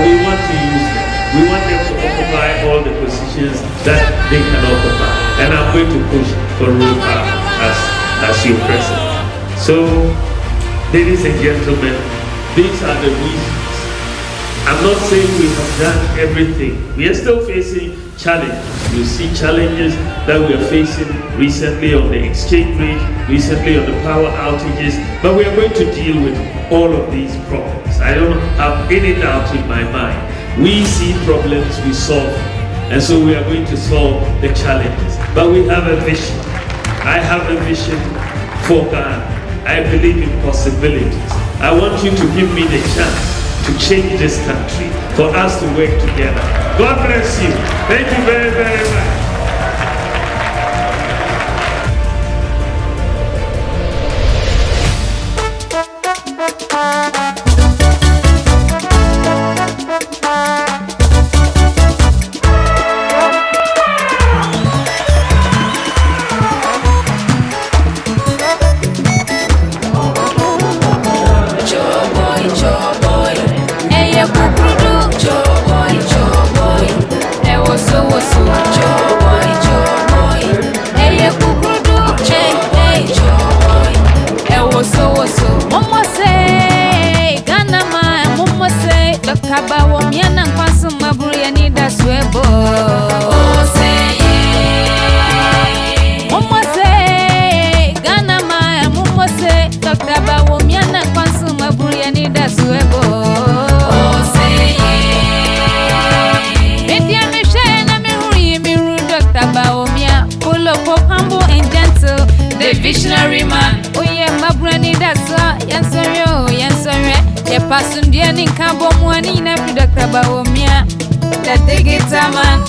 we want to use them. We want them to occupy all the positions that they can occupy. And I'm going to push for rule power as your president. So, ladies and gentlemen, these are the reasons. I'm not saying we have done everything. We are still facing challenges. You see challenges that we are facing recently on the exchange rate, recently on the power outages, but we are going to deal with all of these problems. I don't have any doubt in my mind. We see problems, we solve, and so we are going to solve the challenges. But we have a vision. I have a vision for Ghana. I believe in possibilities. I want you to give me the chance to change this country, for us to work together. God bless you. Thank you very, very much. Bawumia na kwasu maburi ni daswebo. Mumose Ghana ma mumose Dr. Bawumia na kwasu maburi ni daswebo. Media mishe na miru Dr. Bawumia full of hope, humble and gentle, the visionary man. Oye maburi ni daswa yansore. The person in Cabo Mwani na Dr. Bawumia, the digital man,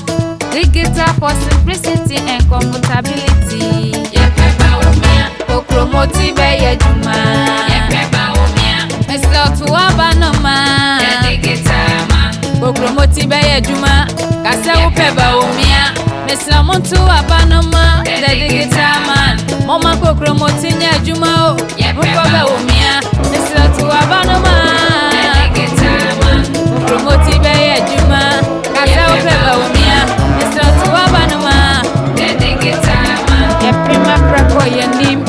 digital for simplicity and comfortability. Yepe Bawumia, Okromoti be Juma. Yepe Bawumia, Mr. Tuaba no man, the digital man. Okromoti be Juma, Kasa Upe Bawumia, Mr. Montu Abanoma, the digital man. Mama Okromoti nya Juma, Yepe Bawumia, Mr. Tuaba Promoti be Juma, Kasa Upe Bawumia, Mr. Tuabanuma, the digital man. Prima Prapo Yanim,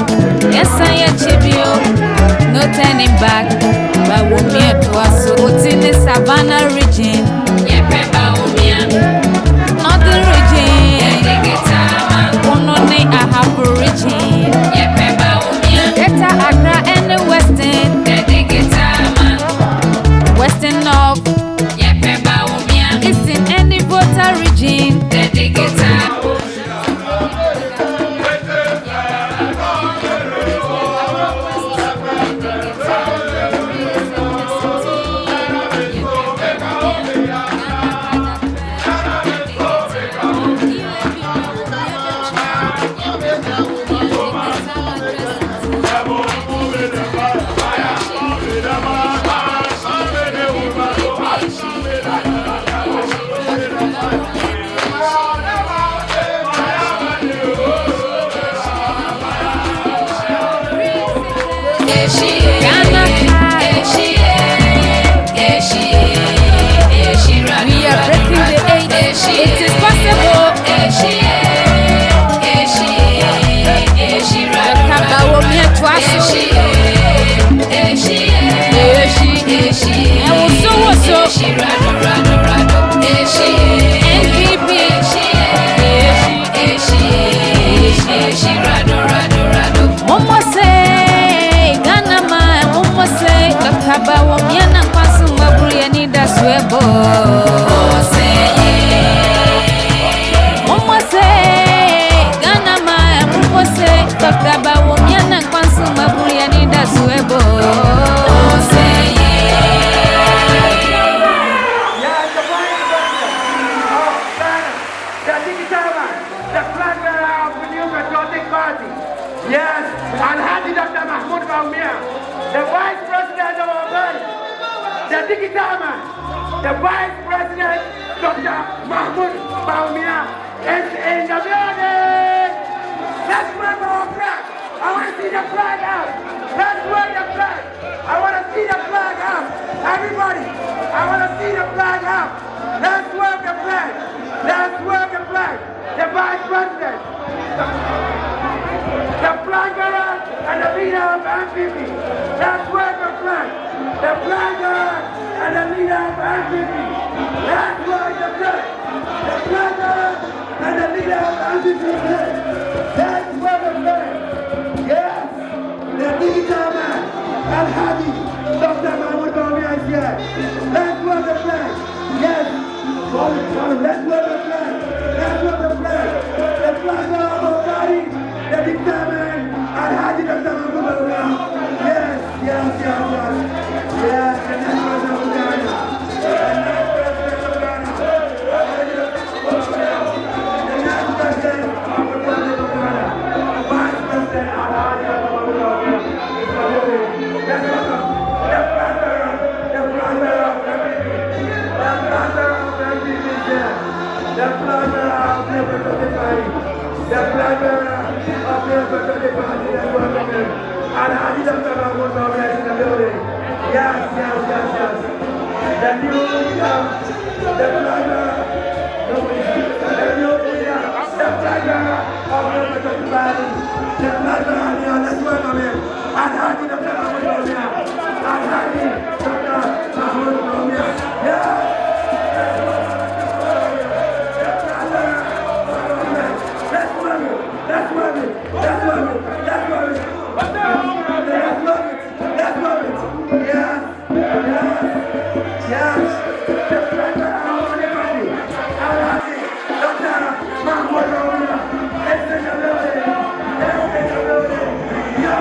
yes I chibio, no turning back. Bawumia to us, in the Savannah region. Yepe Bawumia, not the region. The digital man, only a half region. Yepe Bawumia, Greater Accra and the Western. The digital man, Western North. Region, the digital. Bawumia na kwasu maburi ni daswebo. Mumose Ghana ma mumose Dr. Bawumia na kwasu maburi ni daswebo. Yes, and Haji Dr. Mahmoud Bawumia, the Vice President of our body, the digital man, the Vice President Dr. Mahmoud Bawumia is in the building. Let's wave our flag. I want to see the flag out. Let's wave the flag. I want to see the flag out. Everybody, I want to see the flag president, the flag bearer and the leader of NPP. Let's wave the flag. The flag bearer and the leader of NPP. Let's wave the flag. The flag bearer and the leader of NPP. Let's wave the flag. Yes, the digital man, Al-Hadi, Dr. Mahmoud Bawumia is here. Let's wave the flag. Yes, let's wave the flag. Let's wave the flag. The flag bearer of our body, the digital man, Al-Hadi, Dr. Mahmoud Bawumia. Yes, yes, yes, yes. Yes, the national president of Ghana. The national president of Ghana. The national president of the Republic of Ghana. Vice President Al-Hadi, Dr. Mahmoud Bawumia. Let's welcome the flag bearer of NPP. The flag bearer of NPP is here. The flag bearer of the Republic Party. The flag bearer of the Republic Party. Let's welcome him. Al-Hadi, Dr. Mahmoud Bawumia is in the building. Yes, yes, yes, yes. The new leader, the flag bearer, the new leader, the flag bearer of the Republic Party. The flag bearer here, let's welcome him. Al-Hadi, Dr. Mahmoud Bawumia. Al-Hadi, Dr. Mahmoud Bawumia. Yes. Let's love it. Let's love it. Let's love it. Let's love it. Let's love it. Let's love it. Yes. Yes. Yes. Just like that, I want everybody. Al-Hadi, Dr. Mahmoud Bawumia. It's in the building. It's in the building. Yo.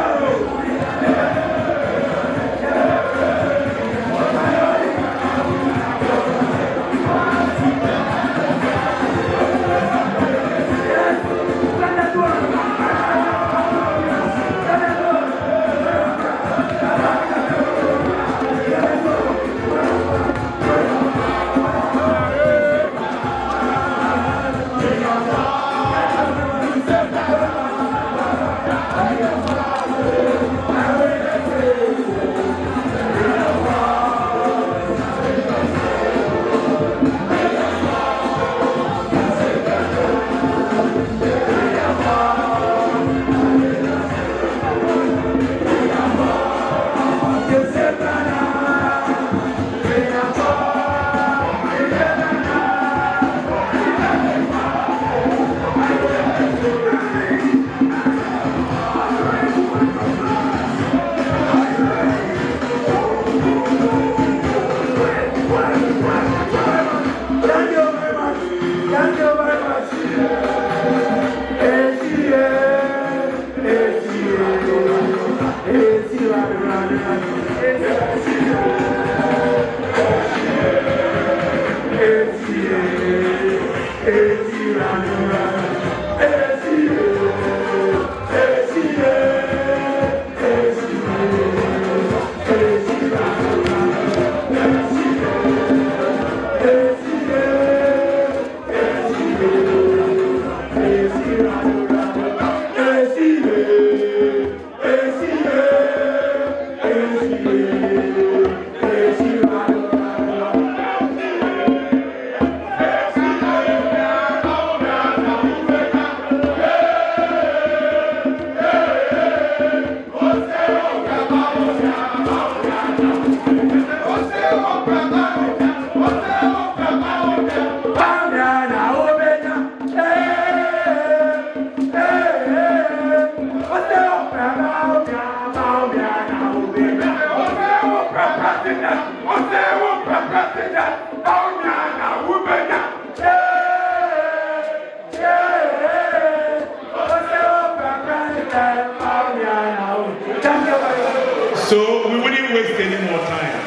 So we wouldn't waste any more time.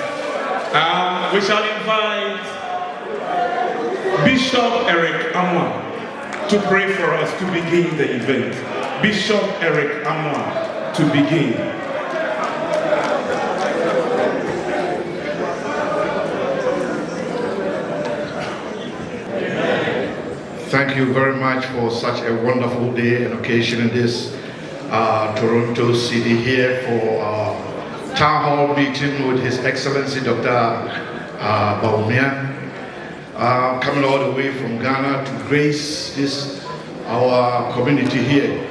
We shall invite Bishop Eric Amwa to pray for us to begin the event. Bishop Eric Amwa to begin. Thank you very much for such a wonderful day and occasion in this Toronto City here for our town hall meeting with His Excellency Dr. Bawumia, coming all the way from Ghana to grace this our community here.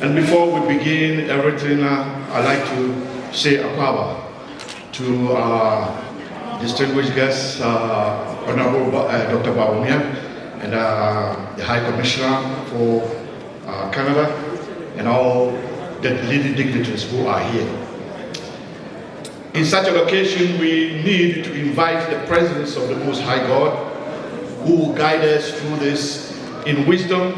And before we begin everything, I'd like to say Akwaba to our distinguished guests, Honorable Dr. Bawumia, and the High Commissioner for Canada, and all the leading dignitaries who are here. In such a occasion, we need to invite the presence of the Most High God, who will guide us through this in wisdom,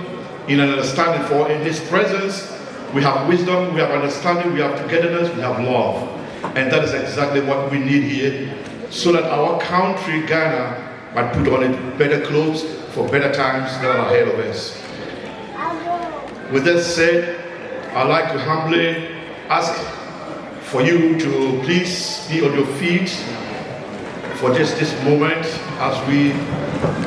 in understanding. For in His presence, we have wisdom, we have understanding, we have togetherness, we have love. And that is exactly what we need here, so that our country, Ghana, might put on it better clothes for better times that are ahead of us. With that said, I'd like to humbly ask for you to please be on your feet for just this moment as we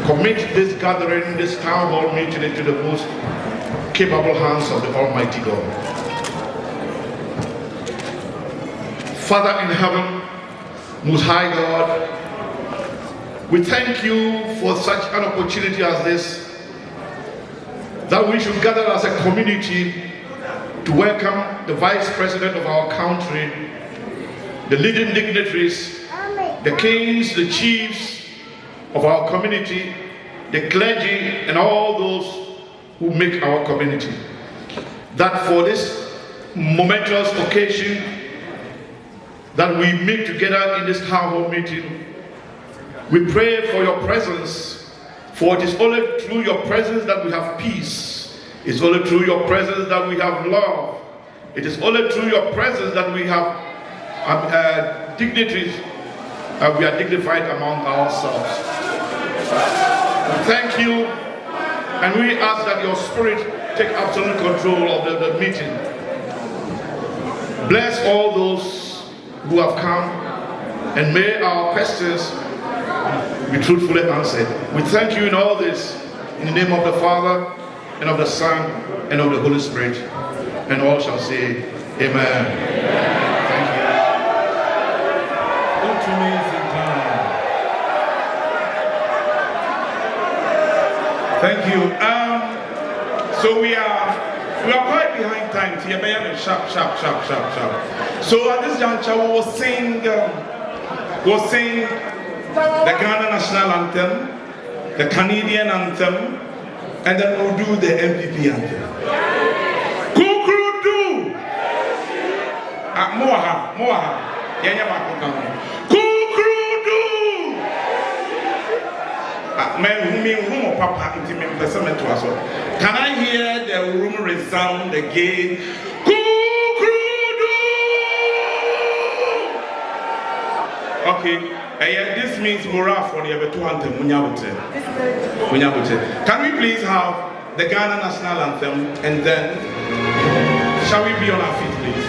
commit this gathering, this town hall meeting into the most capable hands of the Almighty God. Father in heaven, Most High God, we thank you for such an opportunity as this, that we should gather as a community to welcome the Vice President of our country, the leading dignitaries, the kings, the chiefs of our community, the clergy, and all those who make our community. That for this momentous occasion that we meet together in this town hall meeting, we pray for your presence, for it is only through your presence that we have peace. It's only through your presence that we have love. It is only through your presence that we have dignitaries, we are dignified among ourselves. Thank you, and we ask that your spirit take absolute control of the meeting. Bless all those who have come, and may our questions be truthfully answered. We thank you in all this, in the name of the Father, and of the Son, and of the Holy Spirit. And all shall say, Amen. Thank you. What amazing time. Thank you. So we are quite behind time. Sharp. So at this juncture, we will sing the Ghana National Anthem, the Canadian Anthem, and then we'll do the NPP Anthem. Kukrudu! Moaha. Yanya Bakukam. Kukrudu! Room Papa, can I hear the room resound again? Kukrudu! Okay. This means morale for the two anthem. Can we please have the Ghana National Anthem, and then shall we be on our feet, please?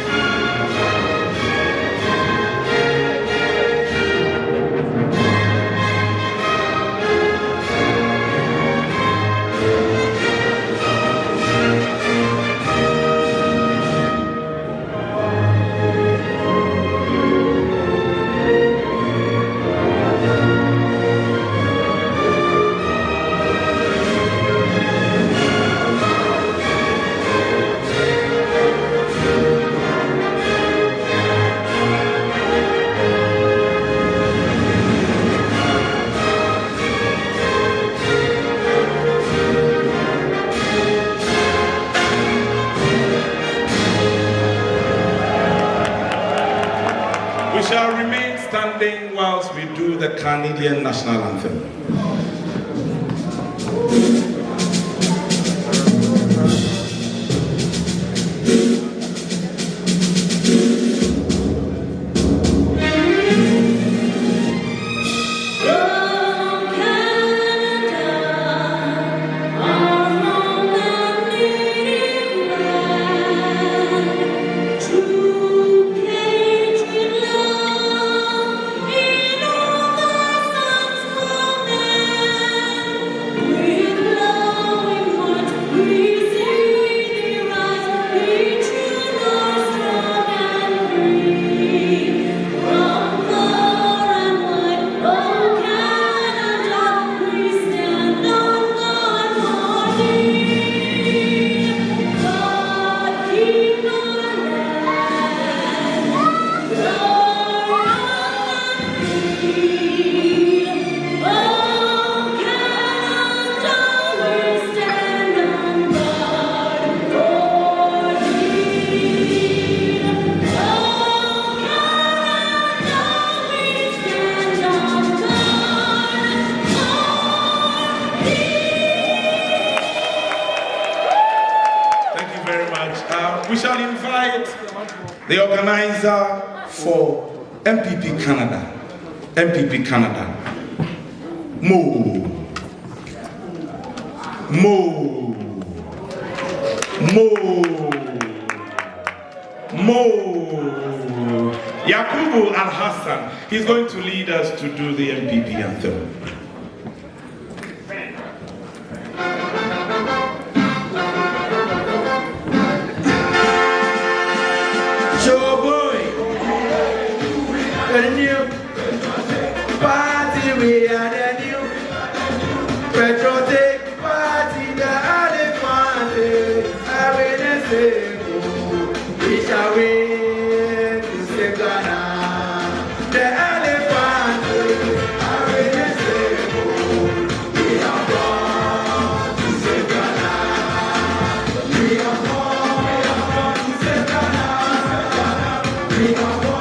Whilst we do the Canadian National Anthem. In all the We shall invite the organizer for NPP Canada. NPP Canada. Mo. Yakubu Al-Hassan. He's going to lead us to do the NPP anthem. The new party, we are the new patriotic party, the elephant, I will say, we shall win to save Ghana. The elephant, I will say, we are born to save Ghana. We are born to save Ghana. We are born.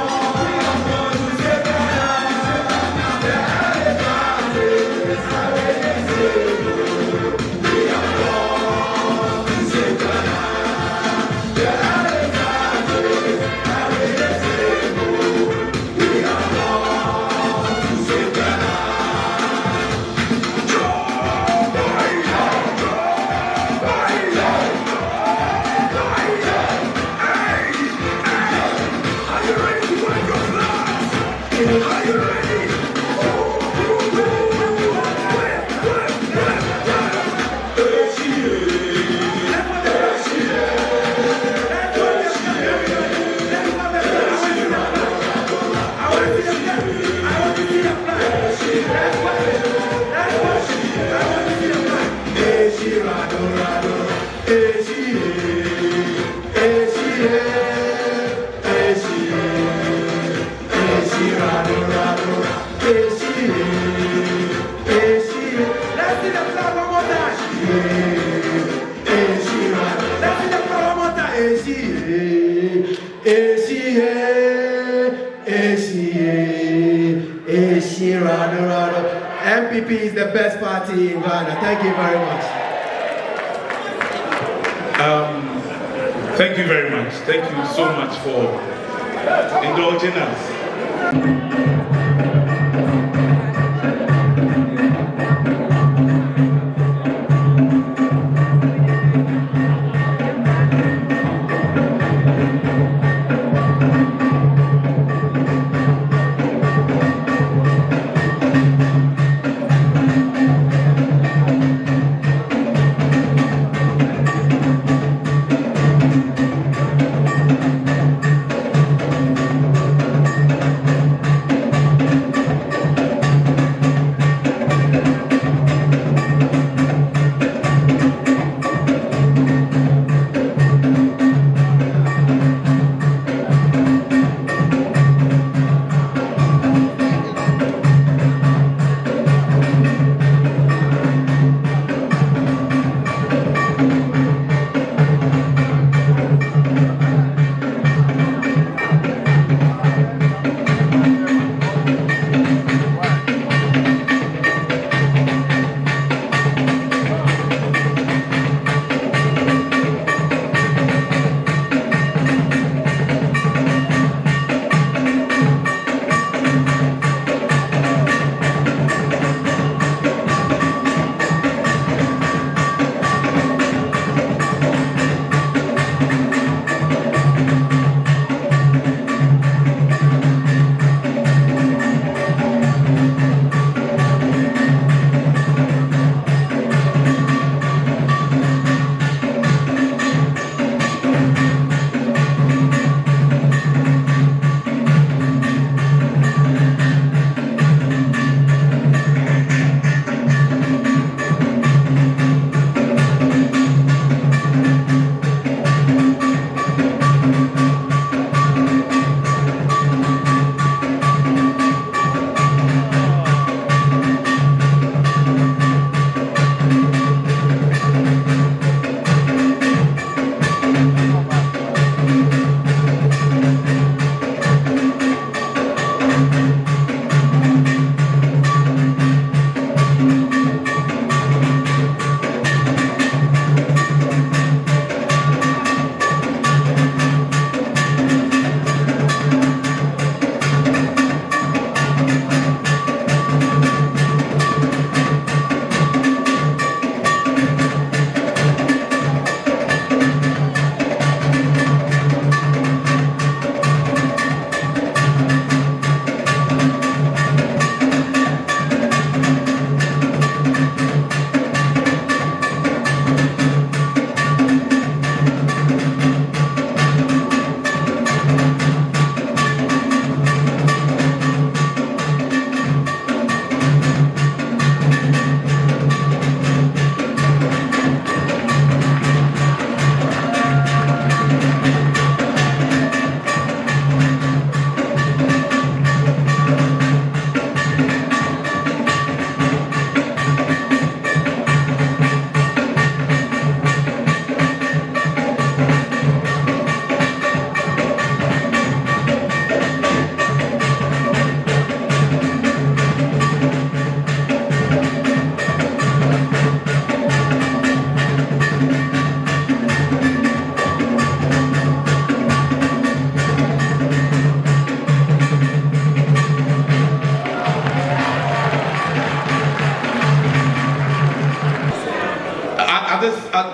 NPP is the best party in Ghana. Thank you very much. Thank you very much. Thank you so much for indulging us.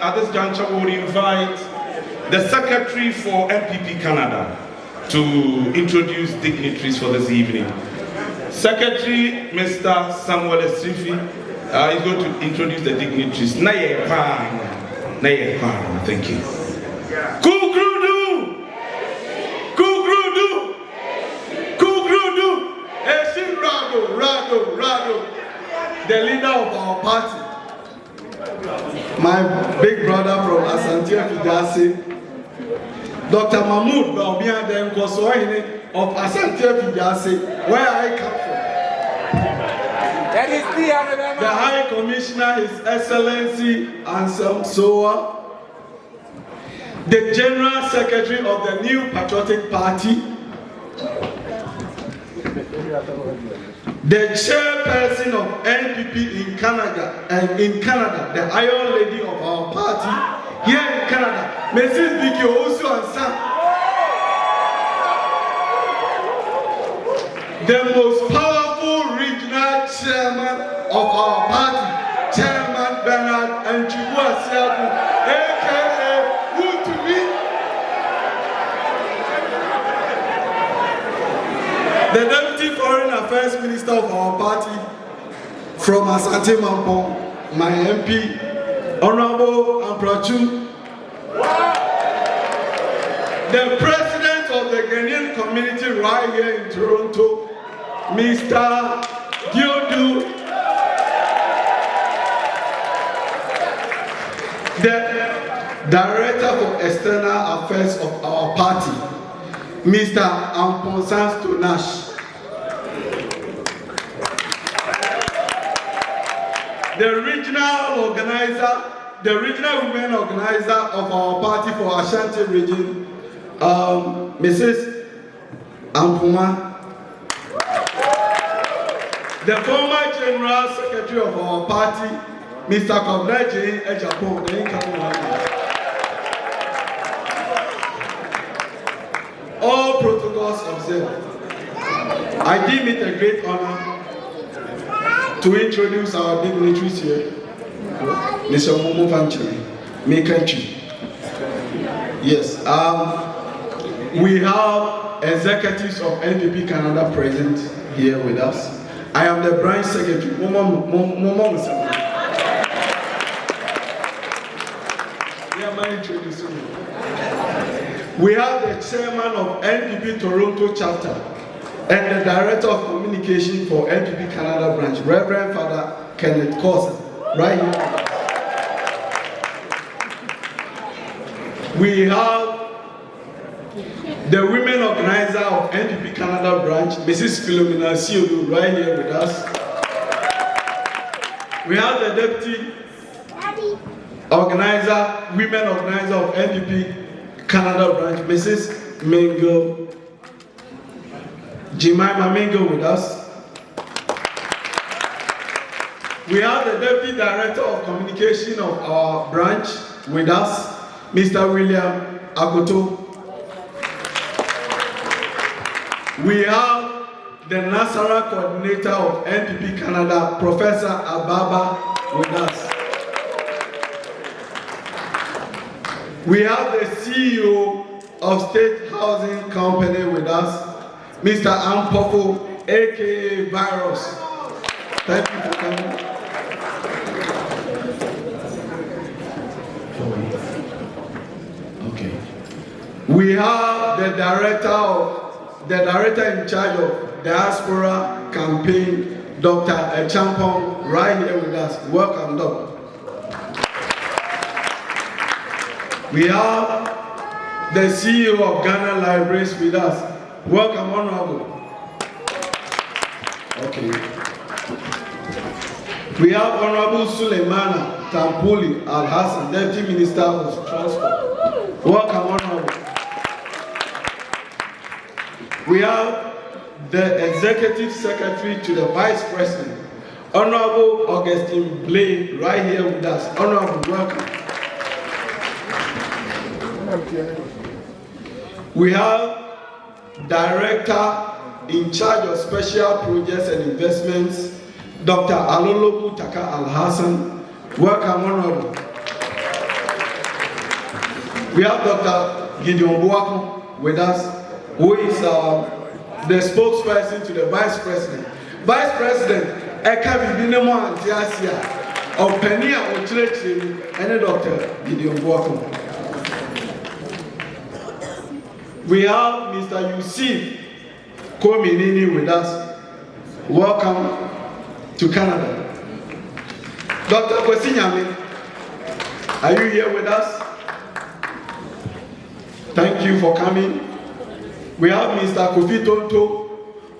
at this juncture, we would invite the Secretary for NPP Canada to introduce dignitaries for this evening. Secretary, Mr. Samuel Esifi, is going to introduce the dignitaries. Thank you. Kukrudu! Kukrudu! Kukrudu! Esin Rado, the leader of our party. My big brother from Asante Fidase, Dr. Mahmoud Bawumia, the Nkosohene of Asante Fidase, where I come from. The High Commissioner, His Excellency Anthem Soa, the General Secretary of the New Patriotic Party, the chairperson of NPP in Canada, the Iron Lady of our party here in Canada, Mrs. Vicky Osu and Sam, the most powerful regional chairman of our party, Chairman Bernard and Chibua Siaku, aka Wutumi, the Deputy Foreign Affairs Minister of our party from Asante Mampong, my MP, Honorable Amprachu, the President of the Ghanaian community right here in Toronto, Mr. Diodu, the Director for External Affairs of our party, Mr. Amponsans Tonash, the regional women organizer of our party for Ashanti region, Mrs. Ampuma, the former General Secretary of our party, Mr. Kobneji Ejapon, the incoming one. All protocols observed. I deem it a great honor to introduce our dignitaries here. Mr. Momo Vanchiri, Mekanchi. Yes, we have executives of NPP Canada present here with us. I am the branch secretary, Momo Musama. Introducing me. We have the chairman of NPP Toronto chapter and the director of communication for NPP Canada branch, Reverend Father Kenneth Corson, right here. We have the women organizer of NPP Canada branch, Mrs. Philomena Siodu, right here with us. We have the deputy organizer, women organizer of NPP Canada branch, Mrs. Mingo, Jemima Mingo with us. We have the deputy director of communication of our branch with us, Mr. William Agoto. We have the Nasara coordinator of NPP Canada, Professor Ababa, with us. We have the CEO of State Housing Company with us, Mr. Ampofo, aka Virus. Thank you for coming. Okay. We have the director in charge of diaspora campaign, Dr. Echampong, right here with us. Welcome, Doctor. We have the CEO of Ghana Libraries with us. Welcome, Honorable. Okay. We have Honorable Suleimana Tampuli Al-Hassan, Deputy Minister of Transport. Welcome, Honorable. We have the Executive Secretary to the Vice President, Honorable Augustine Blade, right here with us. Honorable, welcome. We have Director in charge of Special Projects and Investments, Dr. Alolobu Taka Al-Hassan. Welcome, Honorable. We have Dr. Gideon Buaku with us, who is the spokesperson to the Vice President. Vice President, Eka Bibinemo Antiasia, of Penia Ochrechi, and Dr. Gideon Buaku. We have Mr. Yusuf Kominini with us. Welcome to Canada. Dr. Kwesinyami, are you here with us? Thank you for coming. We have Mr. Kofi Tonto,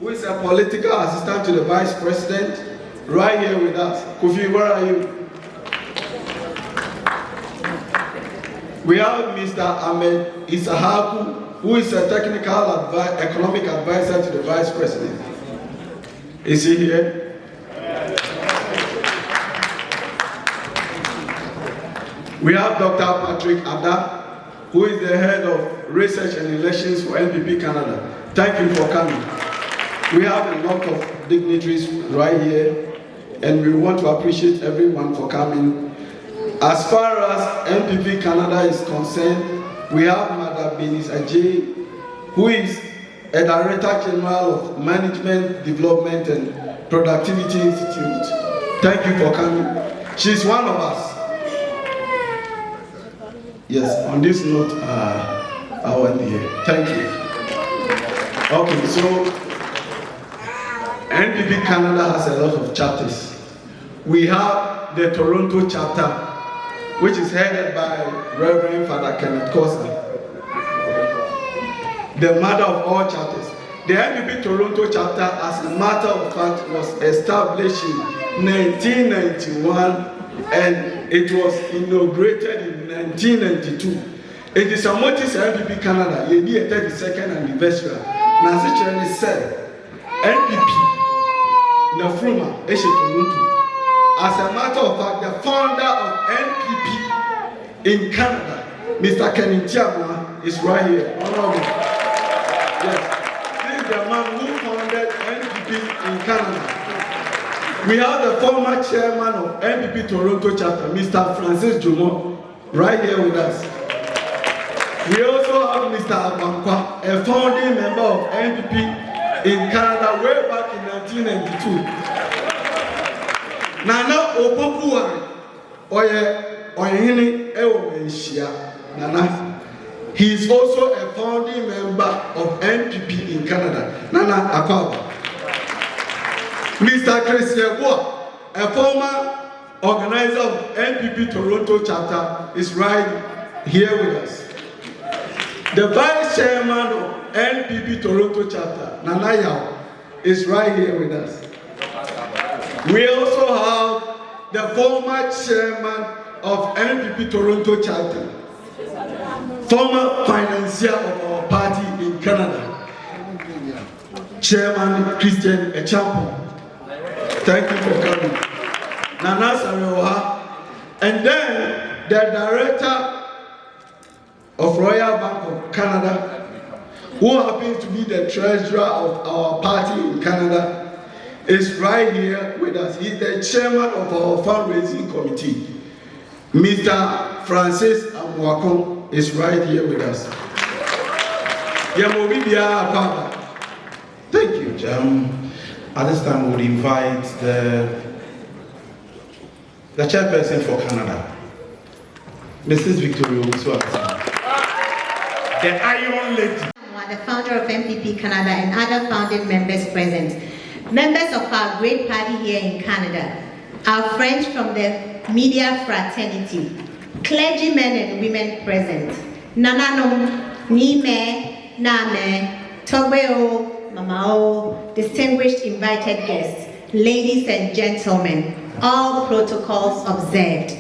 who is a political assistant to the Vice President, right here with us. Kofi, where are you? We have Mr. Ahmed Isahaku, who is a technical economic advisor to the Vice President. Is he here? We have Dr. Patrick Ada, who is the head of research and elections for NPP Canada. Thank you for coming. We have a lot of dignitaries right here, and we want to appreciate everyone for coming. As far as NPP Canada is concerned, we have Madam Benis Ajay, who is a Director General of Management, Development and Productivity Institute. Thank you for coming. She's one of us. Yes, on this note, I want to hear. Thank you. Okay, so NPP Canada has a lot of chapters. We have the Toronto chapter, which is headed by Reverend Father Kenneth Kosa, the mother of all chapters. The NPP Toronto chapter, as a matter of fact, was established in 1991 and it was inaugurated in 1992. It is a motive NPP Canada, a 32nd anniversary. Nancy Cherny said, NPP, Nafruma, Eshe Toronto. As a matter of fact, the founder of NPP in Canada, Mr. Kenny Tiamwa, is right here. Honorable. Yes. This is the man who founded NPP in Canada. We have the former chairman of NPP Toronto chapter, Mr. Francis Jomo, right here with us. We also have Mr. Abankwa, a founding member of NPP in Canada way back in 1992. Nana Opopuwa Oyehini Ewomenshia Nana. He is also a founding member of NPP in Canada. Nana Akwabu. Mr. Christian Boa, a former organizer of NPP Toronto chapter, is right here with us. The vice chairman of NPP Toronto chapter, Nana Yao, is right here with us. We also have the former chairman of NPP Toronto chapter, former financier of our party in Canada, Chairman Christian Echampo. Thank you for coming. Nana Sarewa, and then the director of Royal Bank of Canada, who happens to be the treasurer of our party in Canada, is right here with us. He's the chairman of our fundraising committee. Mr. Francis Amwakon is right here with us. Thank you. At this time, we would invite the chairperson for Canada, Mrs. Victoria Usuaka, the Iron Lady. The founder of NPP Canada and other founding members present. Members of our great party here in Canada, our friends from the media fraternity, clergymen and women present, Nananom, Nime, Name, Togbeo, Mamao, distinguished invited guests, ladies and gentlemen, all protocols observed.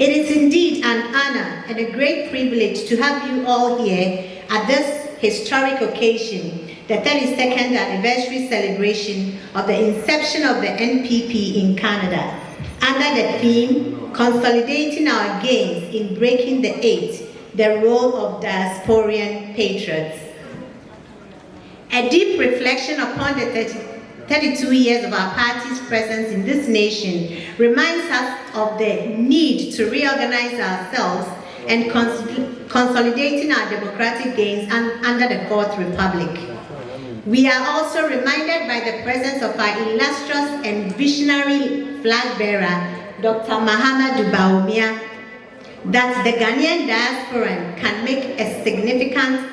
It is indeed an honor and a great privilege to have you all here at this historic occasion, the 32nd anniversary celebration of the inception of the NPP in Canada, under the theme, Consolidating Our Gains in Breaking the Eight, the Role of Diasporian Patriots. A deep reflection upon the 32 years of our party's presence in this nation reminds us of the need to reorganize ourselves and consolidating our democratic gains under the Fourth Republic. We are also reminded by the presence of our illustrious and visionary flag bearer, Dr. Mahamudu Bawumia, that the Ghanaian diaspora can make a significant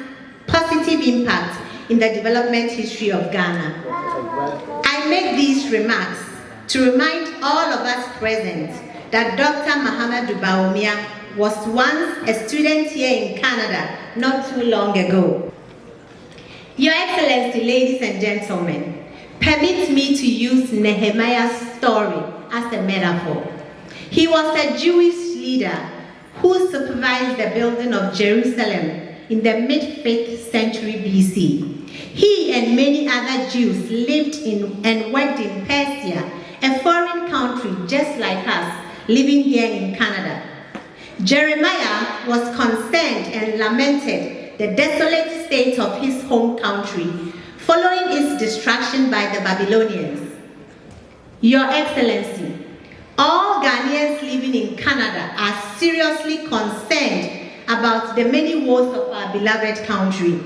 positive impact in the development history of Ghana. I make these remarks to remind all of us present that Dr. Mahamudu Bawumia was once a student here in Canada not too long ago. Your Excellency, ladies and gentlemen, permit me to use Nehemiah's story as a metaphor. He was a Jewish leader who supervised the building of Jerusalem in the mid-5th century BC. He and many other Jews lived in and worked in Persia, a foreign country just like us, living here in Canada. Jeremiah was concerned and lamented the desolate state of his home country following its destruction by the Babylonians. Your Excellency, all Ghanaians living in Canada are seriously concerned about the many woes of our beloved country.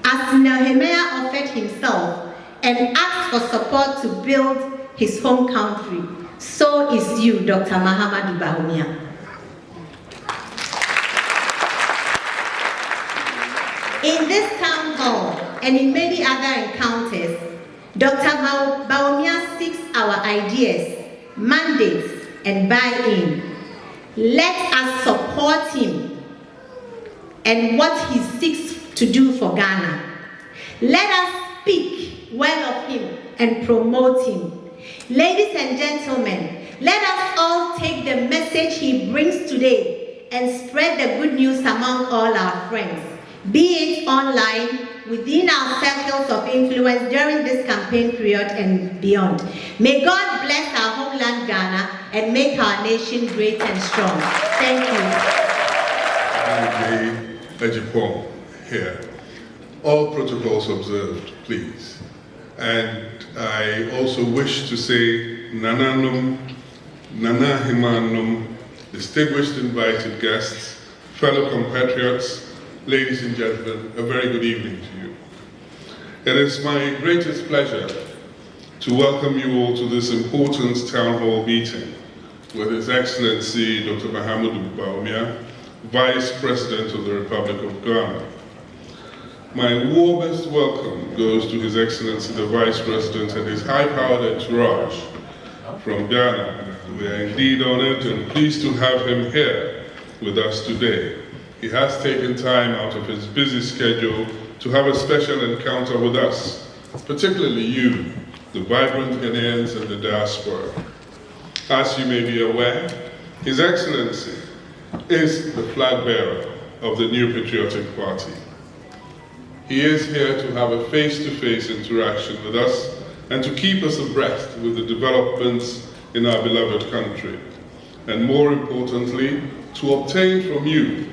As Nehemiah offered himself and asked for support to build his home country, so is you, Dr. Mahamudu Bawumia. In this town hall and in many other encounters, Dr. Bawumia seeks our ideas, mandates, and buy-in. Let us support him and what he seeks to do for Ghana. Let us speak well of him and promote him. Ladies and gentlemen, let us all take the message he brings today and spread the good news among all our friends, be it online, within our circles of influence during this campaign period and beyond. May God bless our homeland Ghana and make our nation great and strong. Thank you. Ejipong here. All protocols observed, please. And I also wish to say Nananum, Nana Himanum, distinguished invited guests, fellow compatriots, ladies and gentlemen, a very good evening to you. It is my greatest pleasure to welcome you all to this important town hall meeting with His Excellency Dr. Mahamudu Bawumia, Vice President of the Republic of Ghana. My warmest welcome goes to His Excellency the Vice President and his high-powered entourage from Ghana. We are indeed honored and pleased to have him here with us today. He has taken time out of his busy schedule to have a special encounter with us, particularly you, the vibrant Ghanaians and the diaspora. As you may be aware, His Excellency is the flag bearer of the New Patriotic Party. He is here to have a face-to-face interaction with us and to keep us abreast with the developments in our beloved country. And more importantly, to obtain from you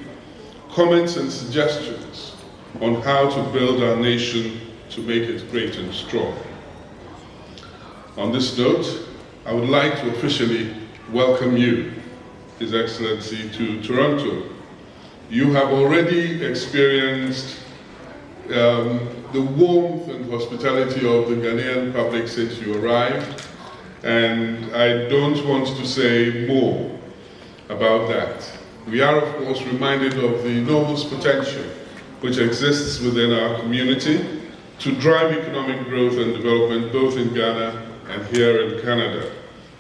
comments and suggestions on how to build our nation to make it great and strong. On this note, I would like to officially welcome you, His Excellency, to Toronto. You have already experienced the warmth and hospitality of the Ghanaian public since you arrived, and I don't want to say more about that. We are, of course, reminded of the enormous potential which exists within our community to drive economic growth and development both in Ghana and here in Canada.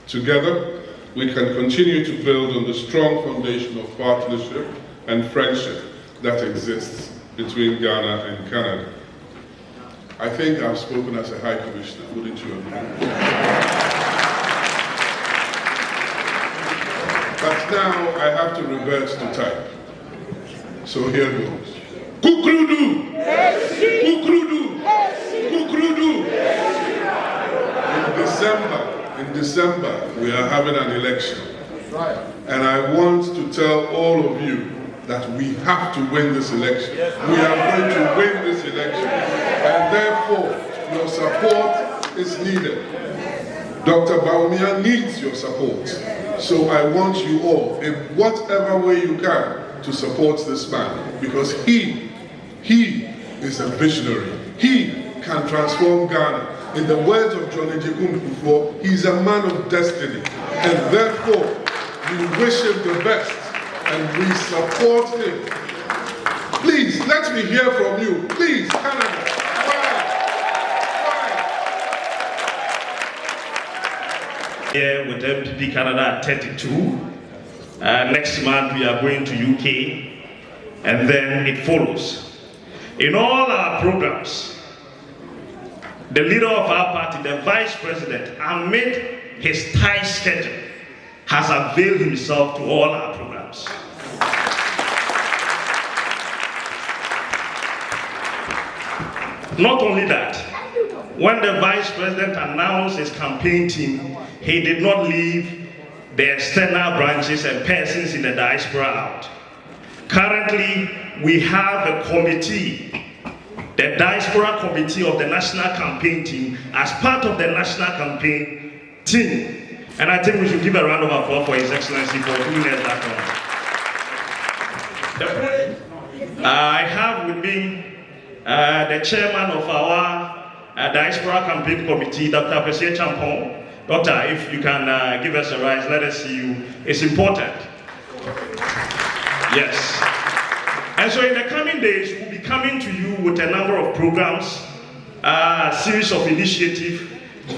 Together, we can continue to build on the strong foundation of partnership and friendship that exists between Ghana and Canada. I think I've spoken as a High Commissioner, wouldn't you agree? But now I have to revert to type. So here goes. Kukrudu! Kukrudu! Kukrudu! In December, we are having an election. And I want to tell all of you that we have to win this election. We are going to win this election. And therefore, your support is needed. Dr. Bawumia needs your support. So I want you all, in whatever way you can, to support this man. because he is a visionary. He can transform Ghana. In the words of John Ejekun before, he's a man of destiny. And therefore, we wish him the best and we support him. Please, let me hear from you. Please, Canada. Here with NPP Canada at 32. Next month we are going to UK, and then it follows. In all our programs, the leader of our party, the vice president, amid his tight schedule, has availed himself to all our programs. Not only that, when the vice president announced his campaign team, he did not leave the external branches and persons in the diaspora out. Currently, we have a committee, the diaspora committee of the national campaign team, as part of the national campaign team. And I think we should give a round of applause for His Excellency for doing that. I have with me the chairman of our diaspora campaign committee, Dr. Pesie Champon. Doctor, if you can give us a rise, let us see you. It's important. Yes. And so in the coming days, we'll be coming to you with a number of programs, a series of initiatives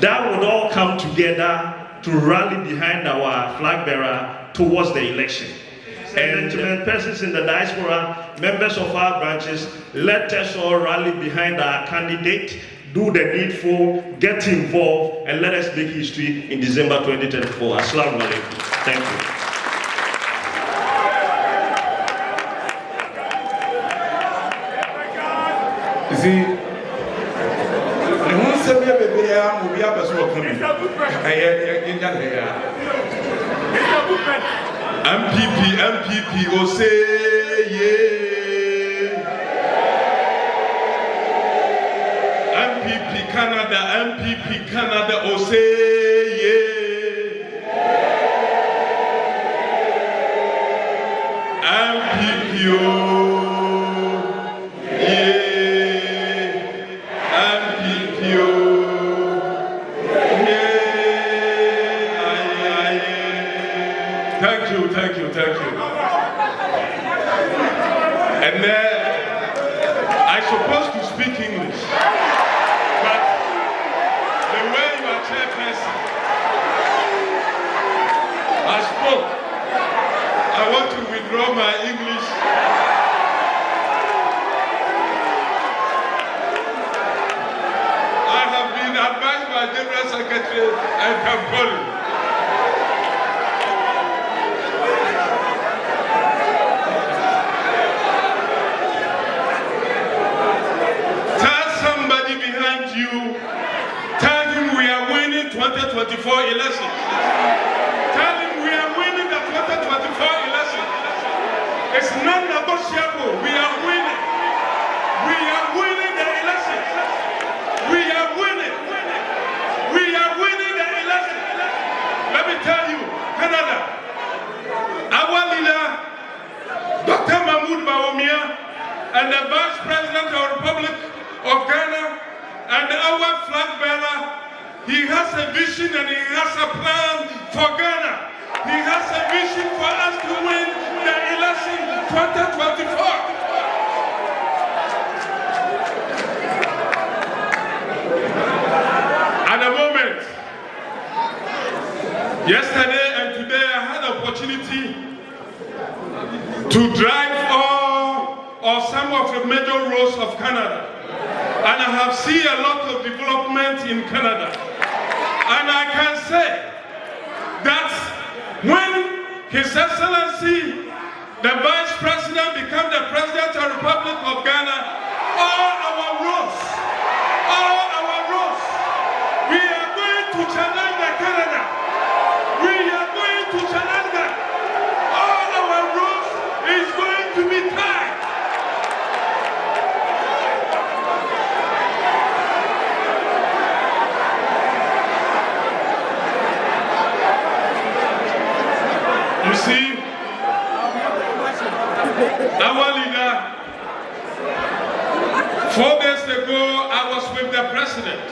that would all come together to rally behind our flag bearer towards the election. And persons in the diaspora, members of our branches, let us all rally behind our candidate, do the needful, get involved, and let us make history in December 2024. Assalamu alaikum. Thank you. You see, the one said we will be able to coming. MPP will say yeah. MPP Canada will say yeah. MPP Thank you. And I'm supposed to speak English, but the way you are chairperson, I spoke. I want to withdraw my English. I have been advised by General Secretary and Kampoli. Tell him we are winning 2024 elections. Tell him we are winning the 2024 elections. It's non-negotiable. We are winning. We are winning the elections. We are winning. We are winning the elections. Let me tell you, Canada, our leader, Dr. Bawumia, and the Vice President of the Republic of Ghana, and our flag bearer, he has a vision and he has a plan for Ghana. He has a vision for us to win the election 2024. At the moment, yesterday and today I had the opportunity to drive all or some of the major roads of Canada. And I have seen a lot of development in Canada. And I can say that when His Excellency, the Vice President, became the President of the Republic of Ghana, all our roads, we are going to challenge the Canada. We are going to challenge that. All our roads is going to be tied. You see, our leader 4 days ago, I was with the president,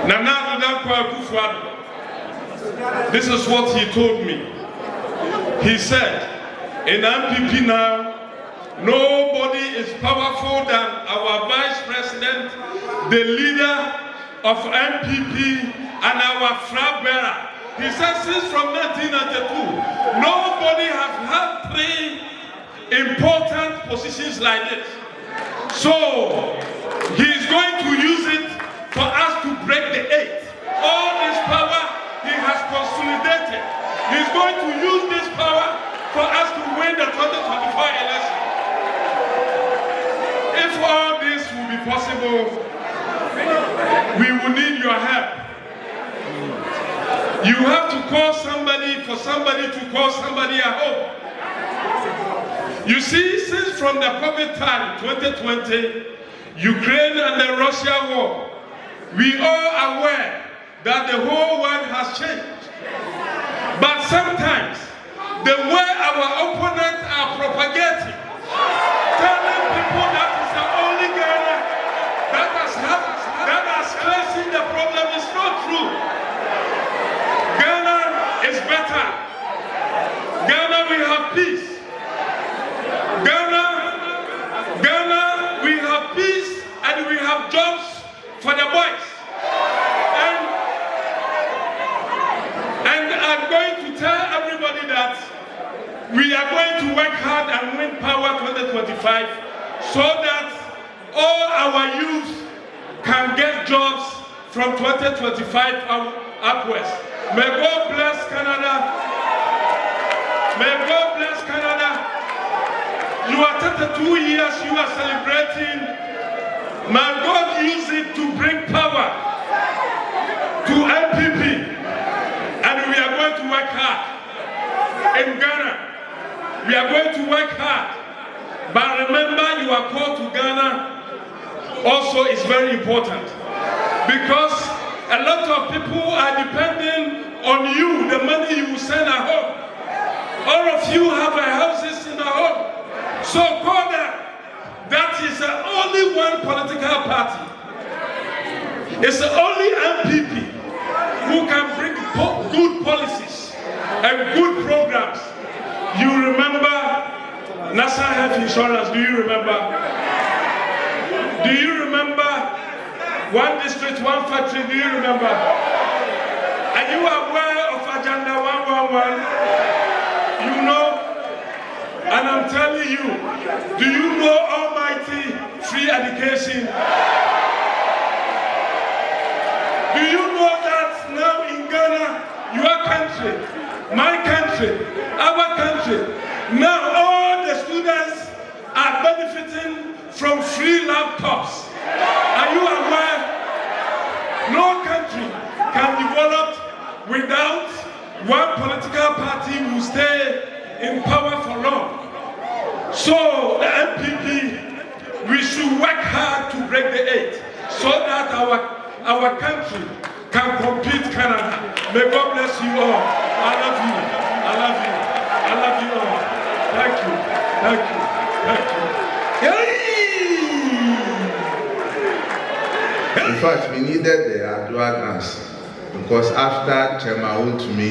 Nana Akufo-Addo. This is what he told me. He said, in NPP now, nobody is powerful than our vice president, the leader of NPP, and our flag bearer. He said since from 1992, nobody has had 3 important positions like this. So, he is going to use it for us to break the 8th. All this power he has consolidated. He is going to use this power for us to win the 2024 election. If all this will be possible, we will need your help. You have to call somebody for somebody to call somebody at home. You see, since from the COVID time, 2020, Ukraine and the Russia war, we are aware that the whole world has changed. But sometimes, the way our opponents are propagating, telling people that is the only Ghana that has facing the problem is not true. Ghana is better. Ghana, we have peace. Ghana, we have peace and we have jobs for the boys. And I'm going to tell everybody that we are going to work hard and win power 2025 so that all our youth can get jobs from 2025 upwards. May God bless Canada. May God bless Canada. You are 32 years you are celebrating. May God use it to bring power to NPP. And we are going to work hard in Ghana. We are going to work hard. But remember, you are called to Ghana also is very important. Because a lot of people are depending on you, the money you send at home. All of you have houses in a home. So call them. That is the only one political party. It's the only NPP who can bring good policies and good programs. You remember National Health Insurance, do you remember? Do you remember one district, one factory, do you remember? Are you aware of Agenda 111? You know? And I'm telling you, do you know almighty free education? Do you know that now in Ghana, your country, my country, our country, now all the students are benefiting from free laptops? Are you aware? No country can develop without one political party who stay in power for long. So the NPP, we should work hard to break the 8 so that our country can compete Canada. May God bless you all. I love you. I love you. I love you all. Thank you. Thank you. Thank you. In fact, we needed the Adua dance because after Chairman went to me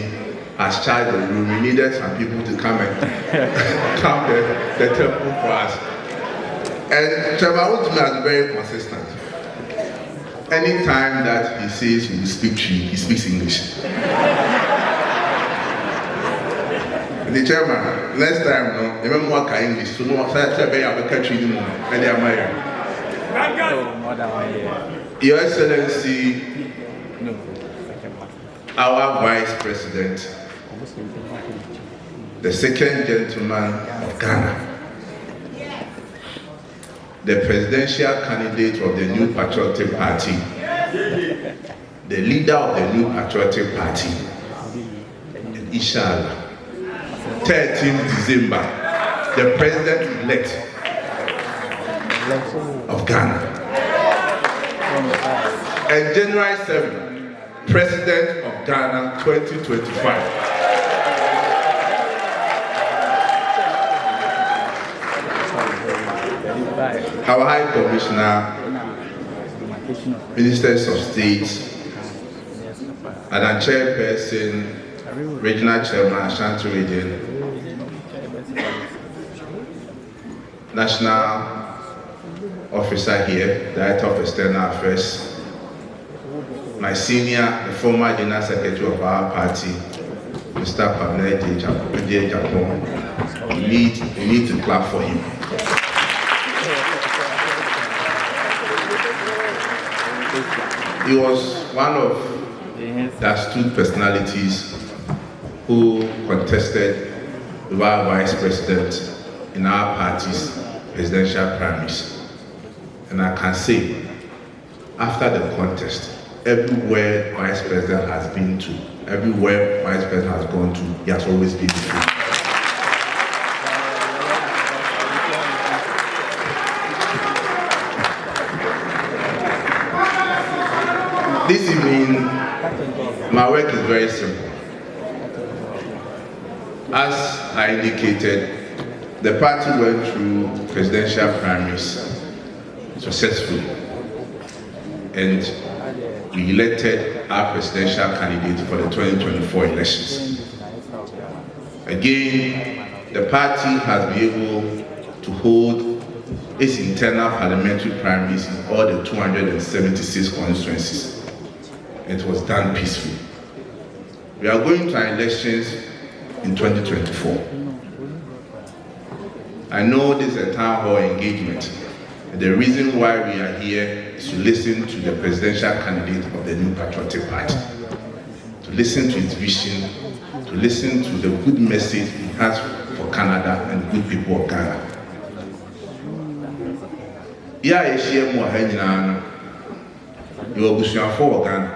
as charge of the room, we needed some people to come and come the temple for us. And Chairman went to me as very consistent. Anytime that he says he will speak to you, he speaks English. The chairman, next time, no, remember what English, so no, say be a country anymore, and they are married. Your Excellency, our Vice President, the second gentleman of Ghana, the presidential candidate of the New Patriotic Party, the leader of the New Patriotic Party, and inshallah, 13th December, the president-elect of Ghana, and January 7th, President of Ghana 2025. our High Commissioner, Ministers of State, and our Chairperson, Regional Chairman, Ashanti Region, National Officer here, Director of External Affairs, my senior, the former General Secretary of our party, Mr. Pamela Japon. We need to clap for him. He was one of the astute personalities who contested with our Vice President in our party's presidential primaries. And I can say, after the contest, everywhere Vice President has been to, everywhere Vice President has gone to, he has always been free. This evening, my work is very simple. As I indicated, the party went through presidential primaries successfully, and we elected our presidential candidate for the 2024 elections. Again, the party has been able to hold its internal parliamentary primaries in all the 276 constituencies. It was done peacefully. We are going to our elections in 2024. I know this is a town hall engagement. The reason why we are here is to listen to the presidential candidate of the New Patriotic Party, to listen to his vision, to listen to the good message he has for Canada and the good people of Ghana. Yeah, I share more Henry. You are Bushman for Ghana.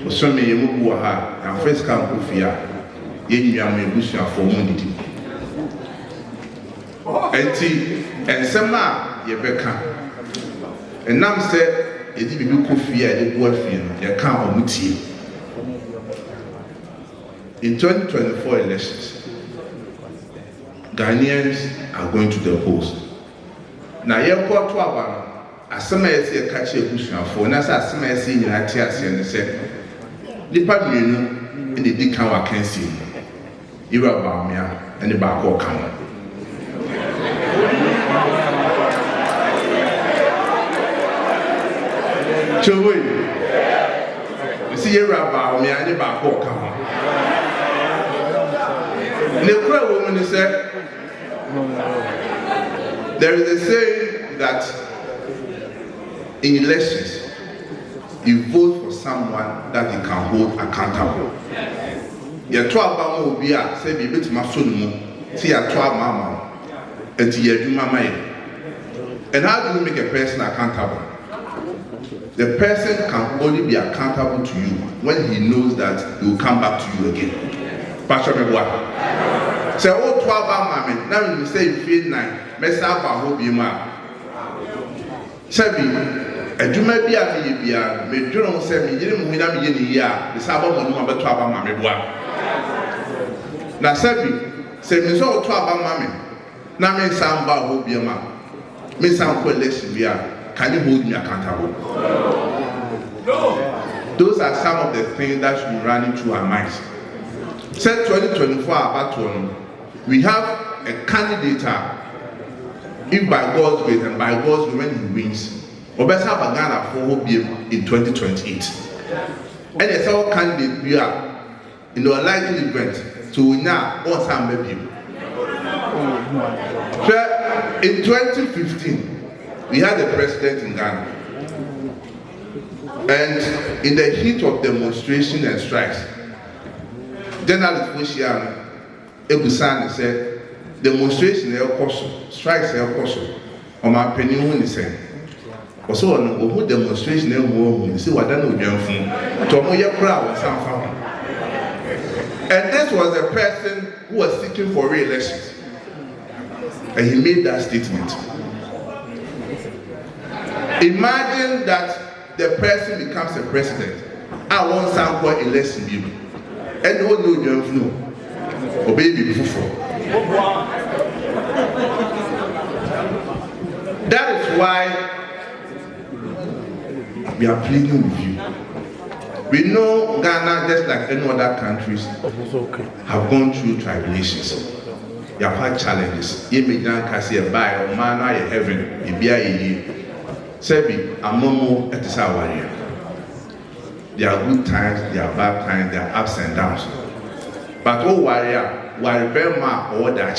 Some may move her and first come to fear. Yen Yam Bushman for Mundity. And some are Yebeka. And now said, it will be fear the boyfriend, your count of Muti. In 2024 elections, Ghanaians are going to the polls. Now, you're called to our as some may say a catchy Bushman for, and as some may say in Atias and say, the Pamino in the Dikawa can see. You are Bawumia and the Bako Kama. You see, you're about me and the Bako Kama. The cry woman said, there is a saying that in elections, you vote for someone that you can hold accountable. Your 12 will be a say, be bit my son, see a 12 mama, and you do mama. And how do you make a person accountable? The person can only be accountable to you when he knows that he will come back to you again. Pastor Meboa. Say, oh, 12 mama, now you say you feel 9, mess up our whole bima. Sebi. And you may be a Libya, may John say, me didn't win a year, the Sabbath one number 12 mammy. Now, Sebi, say, Miss all 12 mammy. Now, Miss Samba will be a man. Miss Uncle Lesbia, can you hold me accountable? No. Those are some of the things that should be running through our minds. Said 2024 about one, we have a candidate, if by God's grace and by God's grace when he wins. Or better have a Ghana for in 2028. And it's our candidate we are in the likely event to now all some people. So in 2015, we had a president in Ghana. And in the heat of demonstration and strikes, General Fushian Ebusani said, demonstration strikes on my opinion when he said. Also, who demonstration and see what I know and this was a person who was seeking for re-election, and he made that statement. Imagine that the person becomes a president. I want some for election people, and no no, or baby before. why we are pleading with you. We know Ghana, just like any other countries, have gone through tribulations. You have had challenges. You may not see a buy or man or heaven. You be a year. Sebi, a momo at the warrior. There are good times, there are bad times, there are ups and downs. But oh warrior, very much or that.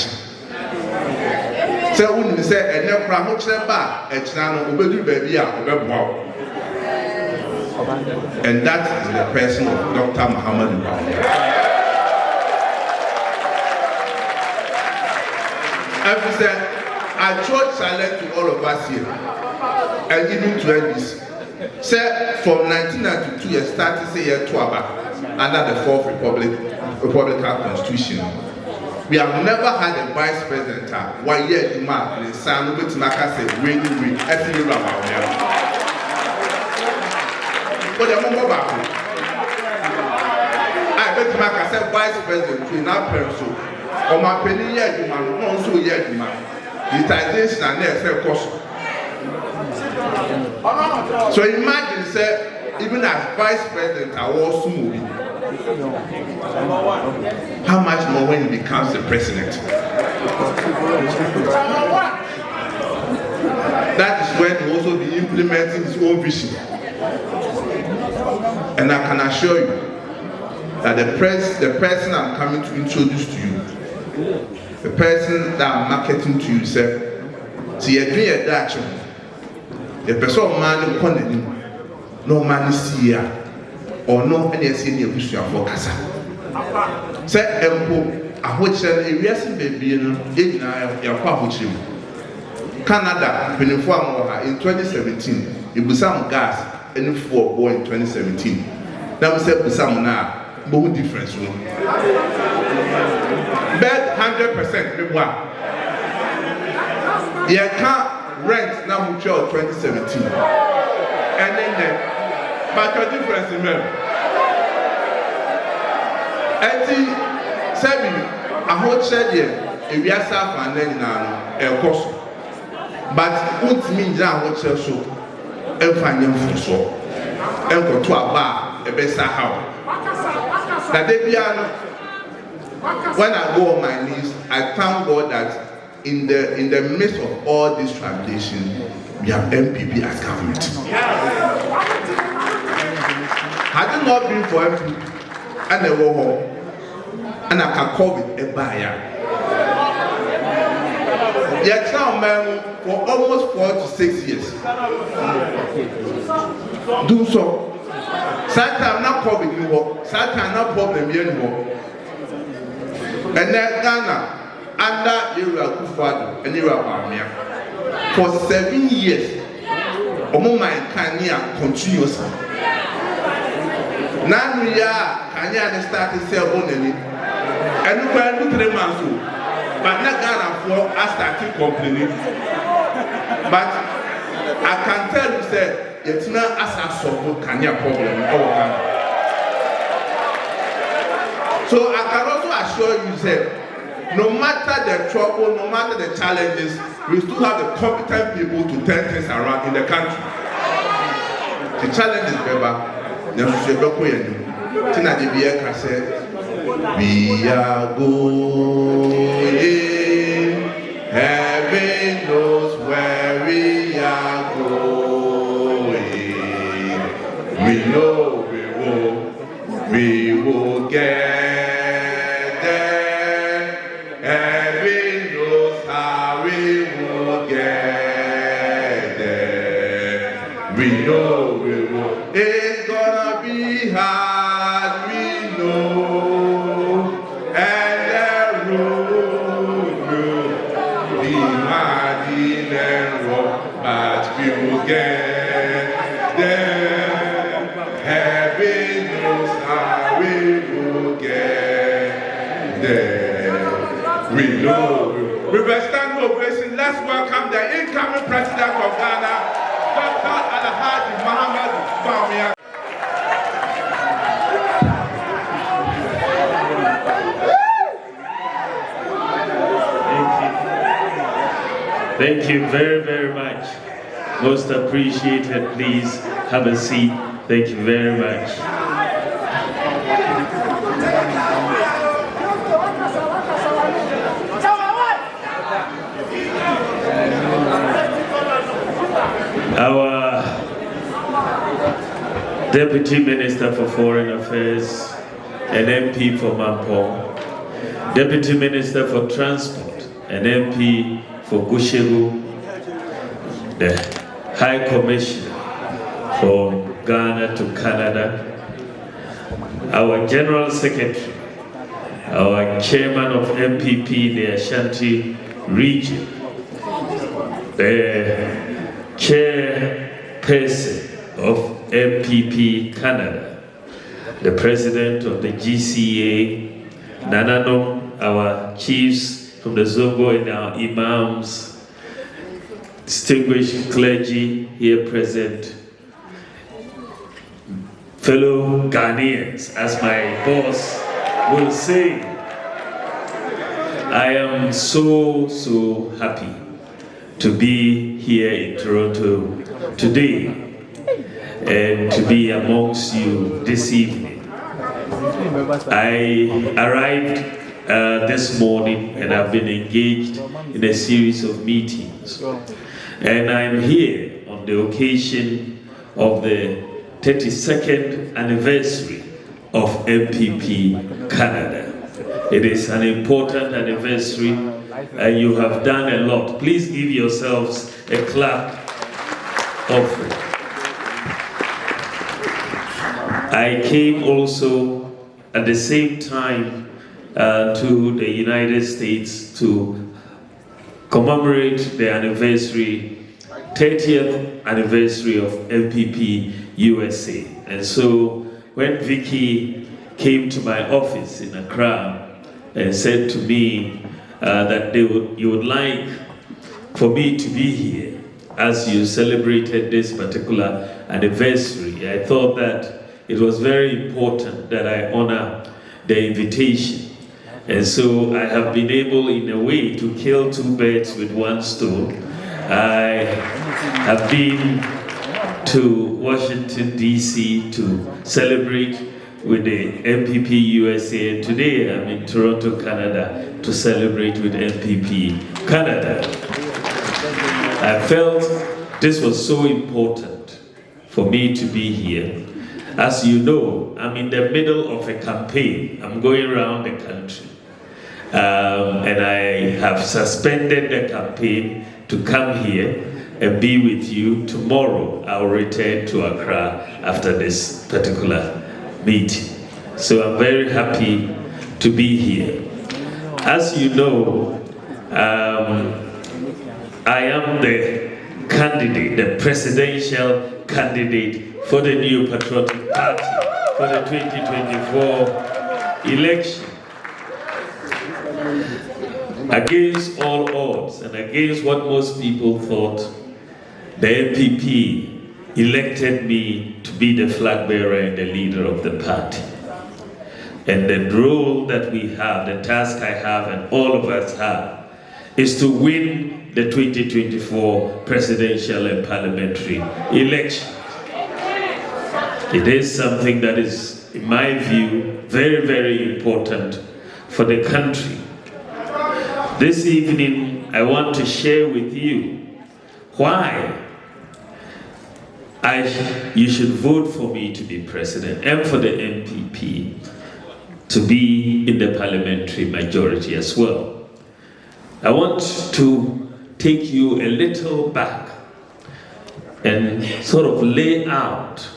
So when you say, and no crowd, much back, it's not a good baby. And that is the person of Dr. Muhammad Bawumia. And we said, I throw challenge to all of us here, and even to NBC. Say from 1992, you started to say year 12 under the 4th Republican Constitution. We have never had a vice president. 1 year in March, the son of Timaka said, really, every year. But the moment back, I bet Mark I said vice president to an person, or my penny year, man, not so yet, man. The citation and their cost. So imagine, say, even as vice president, I was moving. How much more when he becomes the president? That is when he will also be implementing his own vision. And I can assure you that the person I'm coming to introduce to you, the person that I'm marketing to you, say, see, you're doing a Dutch, the person man calling no man is here, or no any senior wish to focus. Say, Empo, I would say, if yes, baby, in Canada, in 2017, it was some gas. And for boy in 2017. Now we said some now, no difference. Bet 100% maybe. You can't rent now mutual 2017. And then but the difference in them. And Sebi, I hold said here, if we are self and then now, a cost. But what means that what so? And find them for so. And go to a bar, a best how. That they be when I go on my knees, I thank God that in the midst of all this tribulation, we have NPP as government. Had it not been for NPP, and they were home, and I can call it a buyer. Yet now, man, for almost 4 to 6 years. Do so. Satan not COVID anymore. Satan not problem anymore. And then Ghana, under Ira Kufadu and Ira Bawumia, for 7 years, Omoma and Kenya continuously. Now we are Kenya started selling, and we are looking at Mansu. But not Ghana for us starting complaining. But I can tell you that it's not as a solve Kenya problem in our Ghana. So I can also assure you that no matter the trouble, no matter the challenges, we still have the competent people to turn things around in the country. The challenge is we are going, heaven knows where we are going. We know we will get there. Heaven knows how we will get there. We know we will. It's gonna be hard, we know. But we will get there. Heaven knows how we will get there. We know. We will stand ovation. Let's welcome the incoming president of Ghana, Dr. Alhaji Muhammad Bawumia. Thank you very, very much. Most appreciated. Please have a seat. Thank you very much. Our Deputy Minister for Foreign Affairs and MP for Mampong, Deputy Minister for Transport and MP for Gushegu, the High Commissioner for Ghana to Canada, our General Secretary, our Chairman of NPP, the Ashanti region, the Chairperson of NPP Canada, the President of the GCA, Nananom, our chiefs from the Zongo and our imams, distinguished clergy here present, fellow Ghanaians, as my boss will say. I am so happy to be here in Toronto today and to be amongst you this evening. I arrived this morning and I've been engaged in a series of meetings. And I'm here on the occasion of the 32nd anniversary of NPP Canada. It is an important anniversary and you have done a lot. Please give yourselves a clap of it. I came also at the same time to the United States to commemorate the 30th anniversary of NPP USA. And so when Vicky came to my office in Accra and said to me that you would like for me to be here as you celebrated this particular anniversary, I thought that it was very important that I honor the invitation. And so I have been able, in a way, to kill two birds with one stone. I have been to Washington, D.C. to celebrate with the NPP USA, and today I'm in Toronto, Canada to celebrate with NPP Canada. I felt this was so important for me to be here. As you know, I'm in the middle of a campaign. I'm going around the country. And I have suspended the campaign to come here and be with you. Tomorrow, I'll return to Accra after this particular meeting. So I'm very happy to be here. As you know, I am the candidate, the presidential candidate for the New Patriotic Party for the 2024 election. Against all odds and against what most people thought, the NPP elected me to be the flag bearer and the leader of the party. And the role that we have, the task I have and all of us have, is to win the 2024 presidential and parliamentary elections. It is something that is, in my view, very, very important for the country. This evening, I want to share with you why you should vote for me to be president and for the NPP to be in the parliamentary majority as well. I want to take you a little back and sort of lay out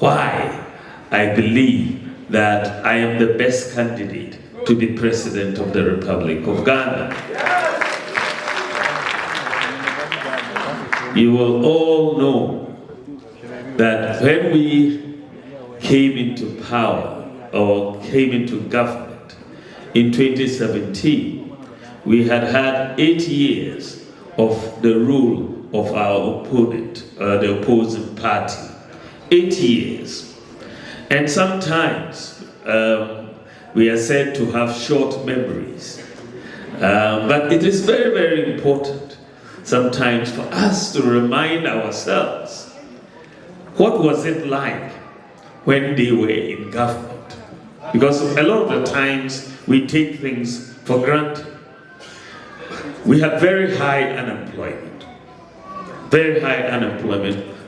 why I believe that I am the best candidate to be president of the Republic of Ghana. You will all know that when we came into power or came into government in 2017, we had had 8 years of the rule of our opponent, the opposing party. 8 years. And sometimes we are said to have short memories. But it is very, very important. sometimes for us to remind ourselves, what was it like when they were in government? Because a lot of the times we take things for granted. We had very high unemployment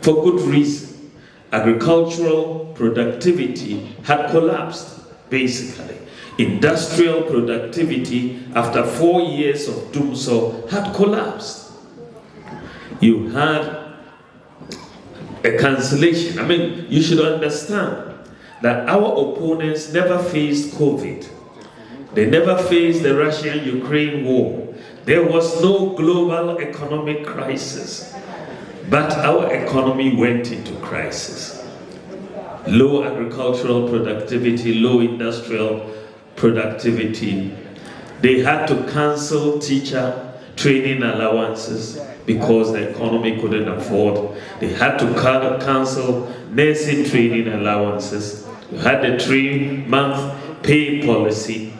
for good reason. Agricultural productivity had collapsed, basically. Industrial productivity, after 4 years of doomsday, had collapsed. You had a cancellation. I mean, you should understand that our opponents never faced COVID. They never faced the Russia-Ukraine war. There was no global economic crisis. But our economy went into crisis. Low agricultural productivity, low industrial productivity. They had to cancel teacher training allowances because the economy couldn't afford. They had to cancel nursing training allowances. We had the 3-month pay policy.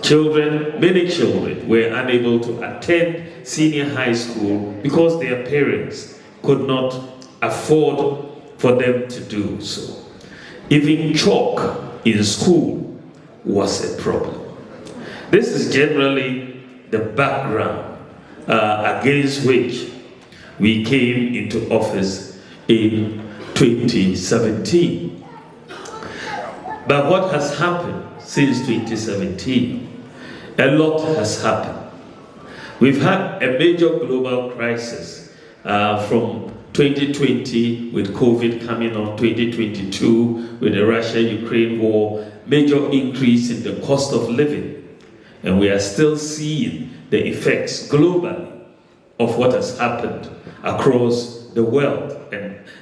Many children were unable to attend senior high school because their parents could not afford for them to do so. Even chalk in school was a problem. This is generally the background against which we came into office in 2017. But what has happened since 2017? A lot has happened. We've had a major global crisis from 2020 with COVID coming on, 2022 with the Russia-Ukraine war, major increase in the cost of living. And we are still seeing the effects globally of what has happened across the world.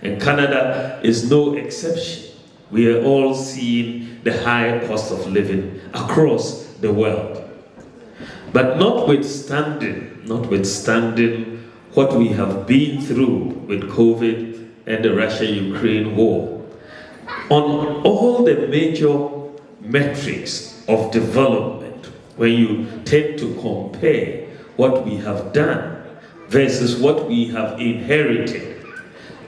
And Canada is no exception. We are all seeing the high cost of living across the world. But notwithstanding what we have been through with COVID and the Russia-Ukraine war, on all the major metrics of development, when you tend to compare what we have done versus what we have inherited,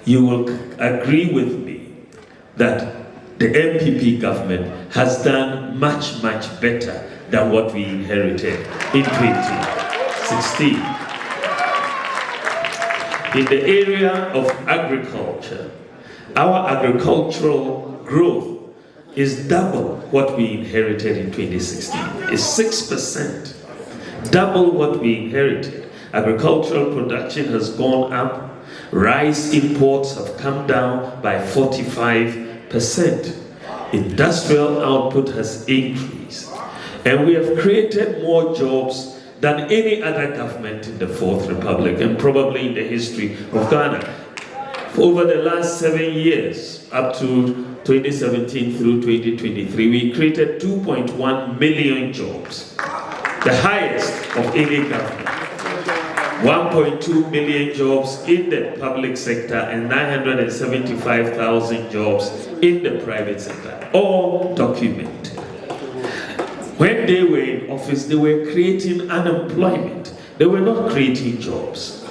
you will agree with me that the NPP government has done much, much better than what we inherited in 2016. In the area of agriculture, our agricultural growth is double what we inherited in 2016. It's 6%, double what we inherited. Agricultural production has gone up. Rice imports have come down by 45%. Industrial output has increased. And we have created more jobs than any other government in the Fourth Republic and probably in the history of Ghana. Over the last 7 years, up to 2017 through 2023, we created 2.1 million jobs, the highest of any government. 1.2 million jobs in the public sector and 975,000 jobs in the private sector, all documented. When they were in office, they were creating unemployment. They were not creating jobs.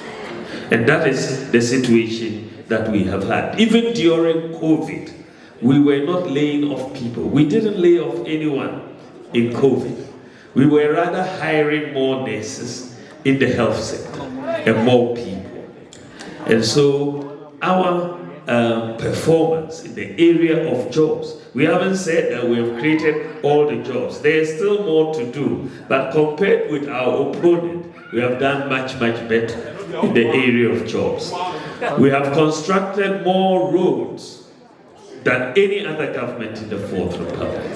And that is the situation that we have had. Even during COVID, we were not laying off people. We didn't lay off anyone in COVID. We were rather hiring more nurses in the health sector and more people. And so our performance in the area of jobs, we haven't said that we have created all the jobs. There's still more to do. But compared with our opponent, we have done much, much better in the area of jobs. We have constructed more roads than any other government in the Fourth Republic.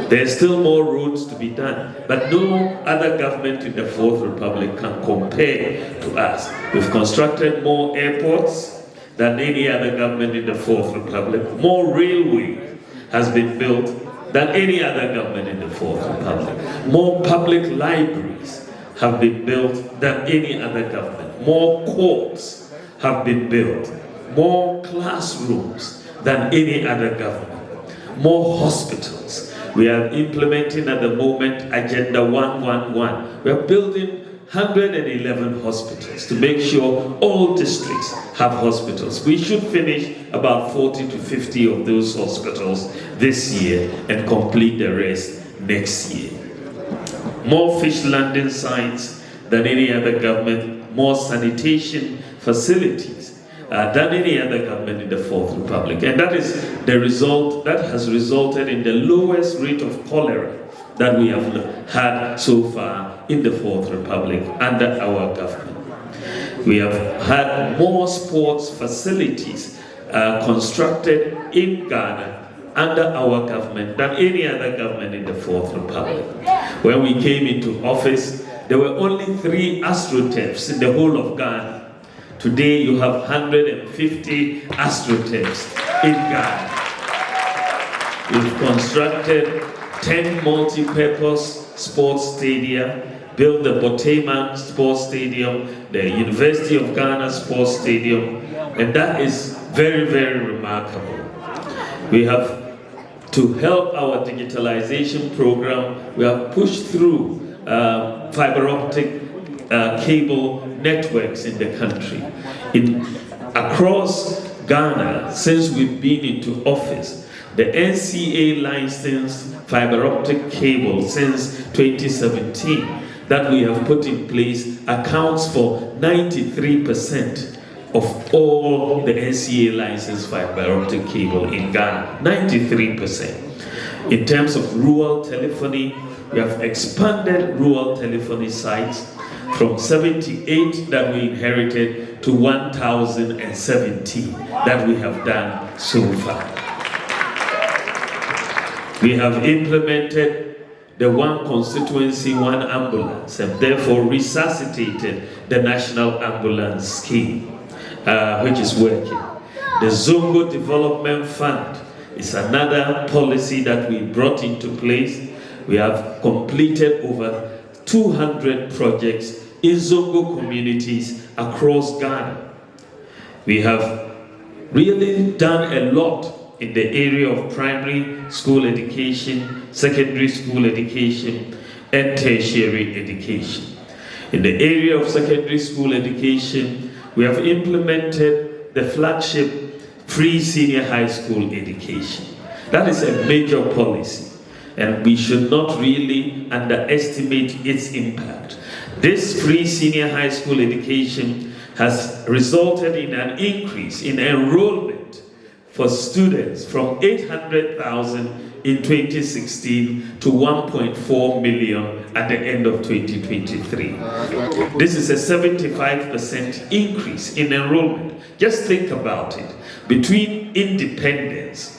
There's still more roads to be done, but no other government in the Fourth Republic can compare to us. We've constructed more airports than any other government in the Fourth Republic. More railway has been built than any other government in the Fourth Republic. More public libraries have been built than any other government. More courts have been built. More classrooms than any other government. More hospitals. We are implementing at the moment Agenda 111. We are building 111 hospitals to make sure all districts have hospitals. We should finish about 40 to 50 of those hospitals this year and complete the rest next year. More fish landing sites than any other government, more sanitation facilities than any other government in the Fourth Republic. And that is the result, that has resulted in the lowest rate of cholera that we have had so far in the Fourth Republic under our government. We have had more sports facilities constructed in Ghana under our government than any other government in the Fourth Republic. When we came into office, there were only 3 astroturfs in the whole of Ghana. Today you have 150 astroturfs in Ghana. We've constructed 10 multi-purpose sports stadia, built the Botema Sports Stadium, the University of Ghana Sports Stadium, and that is very, very remarkable. We have, to help our digitalization program, we have pushed through fiber optic cable networks in the country. Across Ghana, since we've been into office, the NCA licensed fiber optic cable since 2017 that we have put in place accounts for 93% of all the NCA licensed fiber optic cable in Ghana. 93%. In terms of rural telephony, we have expanded rural telephony sites from 78 that we inherited to 1,070 that we have done so far. We have implemented the one constituency, one ambulance, and therefore resuscitated the national ambulance scheme, which is working. The Zongo Development Fund is another policy that we brought into place. We have completed over 200 projects in Zongo communities across Ghana. We have really done a lot in the area of primary school education, secondary school education, and tertiary education. In the area of secondary school education, we have implemented the flagship free senior high school education. That is a major policy, and we should not really underestimate its impact. This free senior high school education has resulted in an increase in enrollment for students from 800,000 in 2016 to 1.4 million at the end of 2023. This is a 75% increase in enrollment. Just think about it. Between independence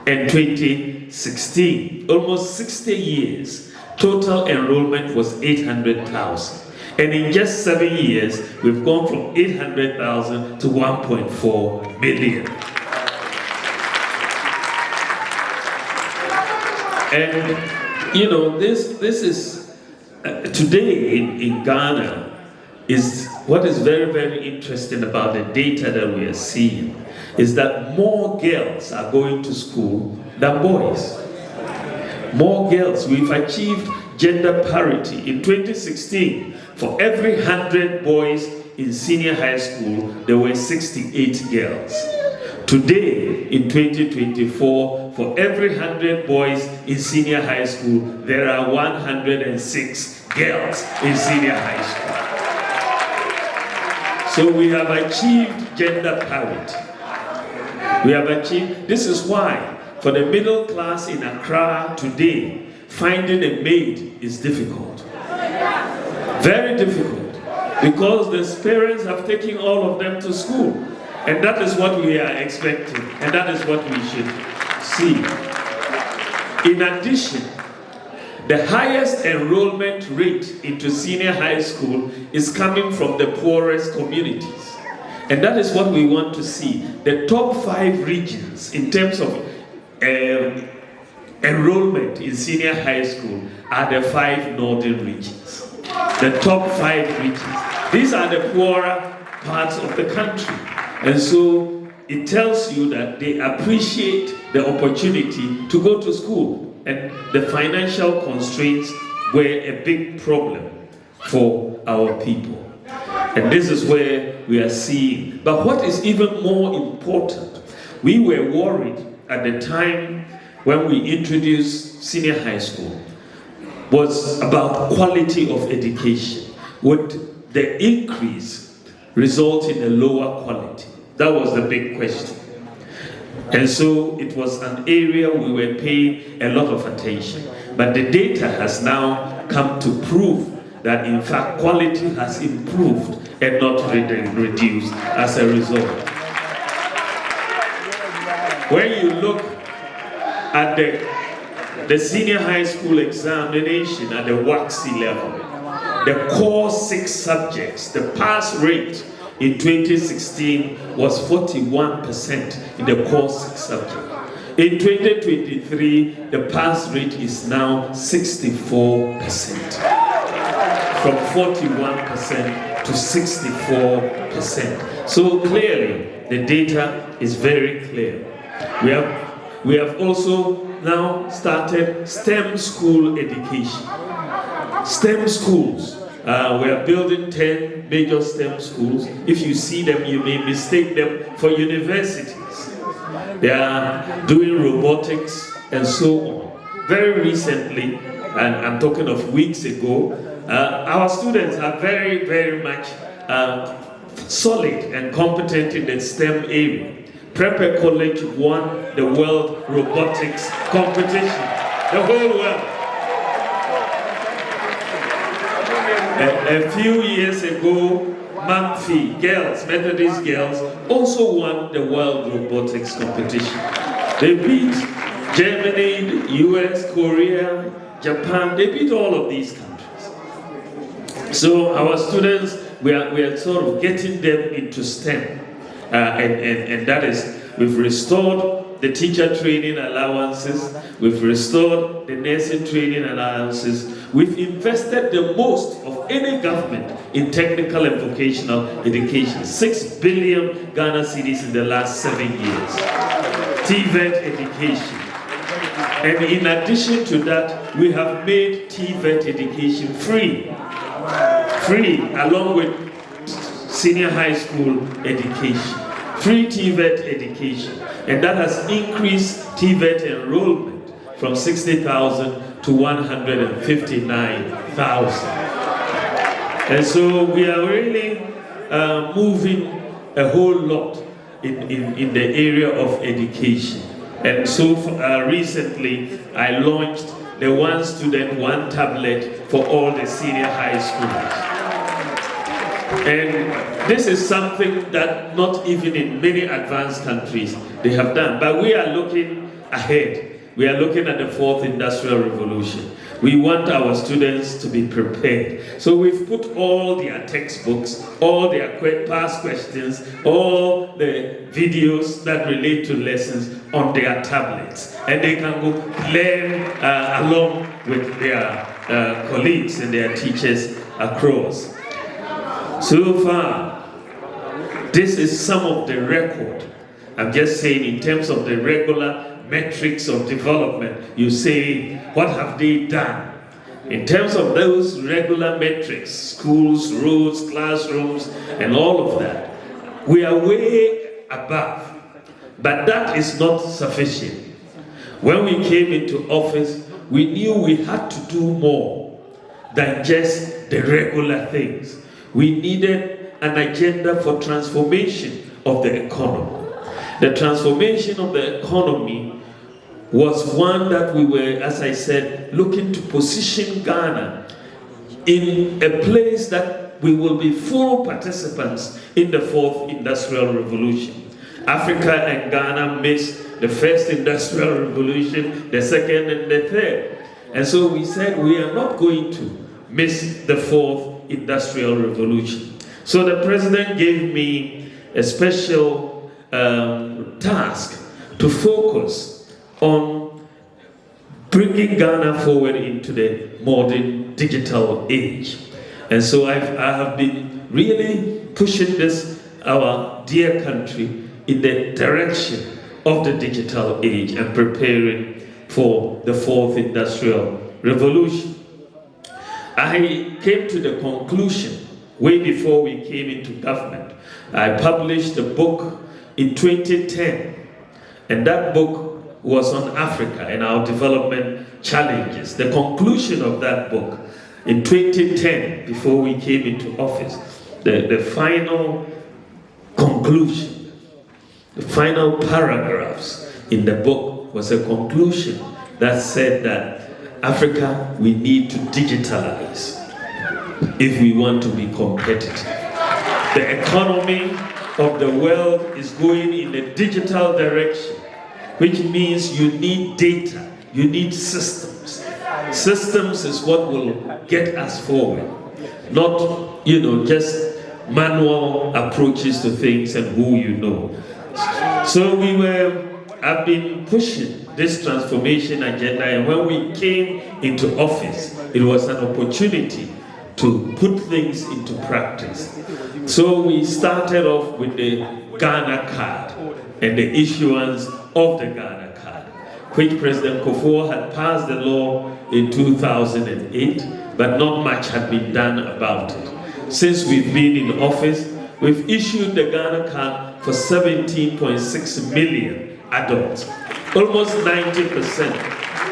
and 2016, almost 60 years, total enrollment was 800,000. And in just 7 years, we've gone from 800,000 to 1.4 million. And you know, this is today in Ghana is what is very, very interesting about the data that we are seeing is that more girls are going to school than boys. More girls. We've achieved gender parity. In 2016, for every 100 boys in senior high school, there were 68 girls. Today, in 2024, for every 100 boys in senior high school, there are 106 girls in senior high school. So we have achieved gender parity. We have achieved, this is why, for the middle class in Accra today, finding a maid is difficult. Very difficult. Because the parents have taken all of them to school. And that is what we are expecting. And that is what we should see. In addition, the highest enrollment rate into senior high school is coming from the poorest communities. And that is what we want to see. The top 5 regions in terms of enrollment in senior high school are the 5 northern regions. The top 5 regions. These are the poorer parts of the country. And so it tells you that they appreciate the opportunity to go to school. And the financial constraints were a big problem for our people. And this is where we are seeing. But what is even more important, we were worried at the time when we introduced senior high school, was about quality of education. Would the increase result in a lower quality? That was the big question. And so it was an area we were paying a lot of attention. But the data has now come to prove that in fact quality has improved and not reduced as a result. When you look at the senior high school examination at the WACC level, the core 6 subjects, the pass rate in 2016 was 41% in the core 6 subjects. In 2023, the pass rate is now 64%. From 41% to 64%. So clearly, the data is very clear. We have also now started STEM school education. STEM schools. We are building 10 major STEM schools. If you see them, you may mistake them for universities. They are doing robotics and so on. Very recently, and I'm talking of weeks ago, our students are very, very much solid and competent in the STEM area. Prepper College won the World Robotics Competition. The whole world. A few years ago, Mamfi girls, Methodist girls, also won the World Robotics Competition. They beat Germany, the US, Korea, Japan. They beat all of these countries. So our students, we are sort of getting them into STEM. And that is, we've restored the teacher training allowances, we've restored the nursing training allowances, we've invested the most of any government in technical and vocational education, 6 billion Ghana cedis in the last 7 years. TVET education. And in addition to that, we have made TVET education free, along with senior high school education, free TVET education, and that has increased TVET enrollment from 60,000 to 159,000. And so we are really moving a whole lot in the area of education. And so recently I launched the one student, one tablet for all the senior high schools. And this is something that not even in many advanced countries they have done. But we are looking ahead. We are looking at the 4th Industrial Revolution. We want our students to be prepared. So we've put all their textbooks, all their past questions, all the videos that relate to lessons on their tablets. And they can go learn along with their colleagues and their teachers across. So far, this is some of the record. I'm just saying in terms of the regular metrics of development, you say, what have they done? In terms of those regular metrics, schools, roads, classrooms, and all of that, we are way above. But that is not sufficient. When we came into office, we knew we had to do more than just the regular things. We needed an agenda for transformation of the economy. The transformation of the economy was one that we were, as I said, looking to position Ghana in a place that we will be full participants in the 4th Industrial Revolution. Africa and Ghana missed the 1st Industrial Revolution, the 2nd and the 3rd. And so we said we are not going to miss the 4th Industrial Revolution. So the president gave me a special task to focus on bringing Ghana forward into the modern digital age. And so I have been really pushing this, our dear country, in the direction of the digital age and preparing for the 4th Industrial Revolution. I I came to the conclusion, way before we came into government, I published a book in 2010, and that book was on Africa and our development challenges. The conclusion of that book in 2010, before we came into office, the final conclusion, the final paragraphs in the book was a conclusion that said that Africa, we need to digitalize if we want to be competitive. The economy of the world is going in a digital direction, which means you need data, you need systems. Systems is what will get us forward, not, just manual approaches to things and who you know. So I've been pushing this transformation agenda, and when we came into office, it was an opportunity to put things into practice. So we started off with the Ghana card and the issuance of the Ghana card, which President Kufuor had passed the law in 2008, but not much had been done about it. Since we've been in office, we've issued the Ghana card for 17.6 million adults, almost 90%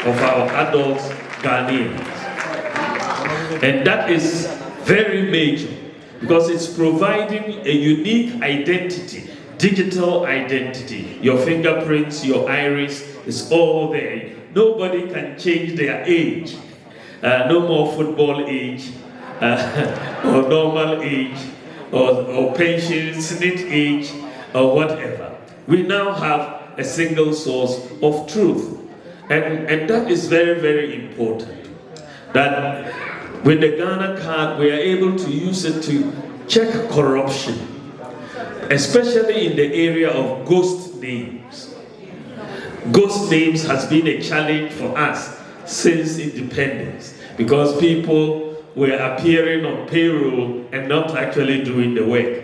of our adults Ghanaians. And that is very major because it's providing a unique identity, digital identity. Your fingerprints, your iris is all there. Nobody can change their age. No more football age, or normal age, or pension, SNIT age, or whatever. We now have a single source of truth. And that is very, very important. That with the Ghana card, we are able to use it to check corruption, especially in the area of ghost names. Ghost names has been a challenge for us since independence because people were appearing on payroll and not actually doing the work.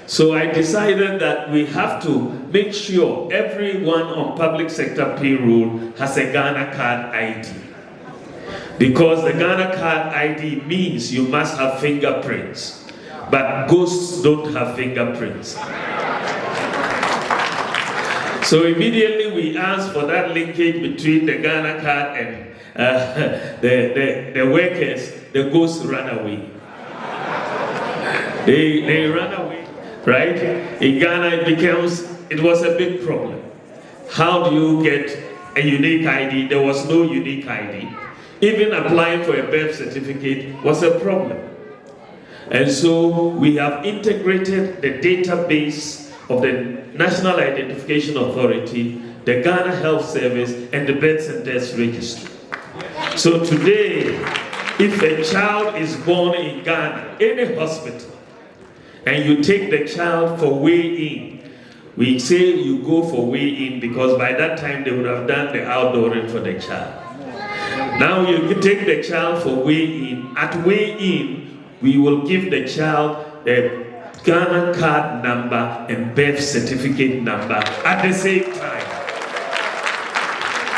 So I decided that we have to make sure everyone on public sector payroll has a Ghana card ID. Because the Ghana card ID means you must have fingerprints, but ghosts don't have fingerprints. So immediately we asked for that linkage between the Ghana card and the workers. The ghosts ran away. They ran away. Right? In Ghana, it was a big problem. How do you get a unique ID? There was no unique ID. Even applying for a birth certificate was a problem. And so we have integrated the database of the National Identification Authority, the Ghana Health Service, and the Births and Deaths Registry. So today, if a child is born in Ghana, any hospital, and you take the child for weigh-in, we say you go for weigh-in because by that time they would have done the outdooring for the child. Now you take the child for weigh-in. At weigh-in, we will give the child the Ghana card number and birth certificate number at the same time.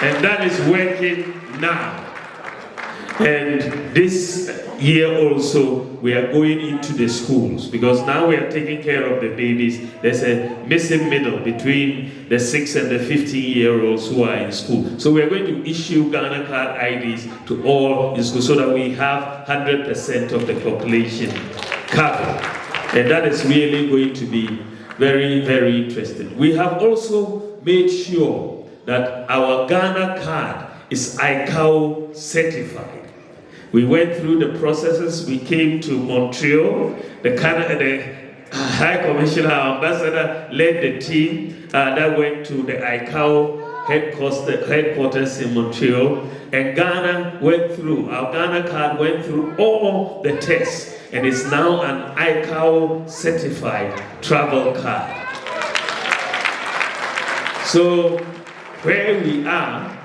And that is working now. And this year also, we are going into the schools because now we are taking care of the babies. There's a missing middle between the 6 and the 15-year-olds who are in school. So we are going to issue Ghana card IDs to all in school so that we have 100% of the population covered. And that is really going to be very, very interesting. We have also made sure that our Ghana card is ICAO certified. We went through the processes. We came to Montreal. The High Commissioner, our ambassador, led the team that went to the ICAO headquarters in Montreal. And Ghana went through, our Ghana card went through all the tests and is now an ICAO certified travel card. So where we are,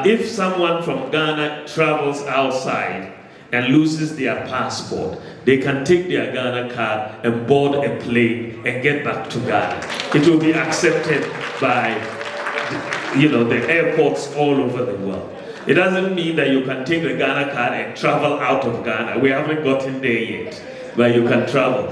if someone from Ghana travels outside and loses their passport, they can take their Ghana card and board a plane and get back to Ghana. It will be accepted by the airports all over the world. It doesn't mean that you can take the Ghana card and travel out of Ghana. We haven't gotten there yet, but you can travel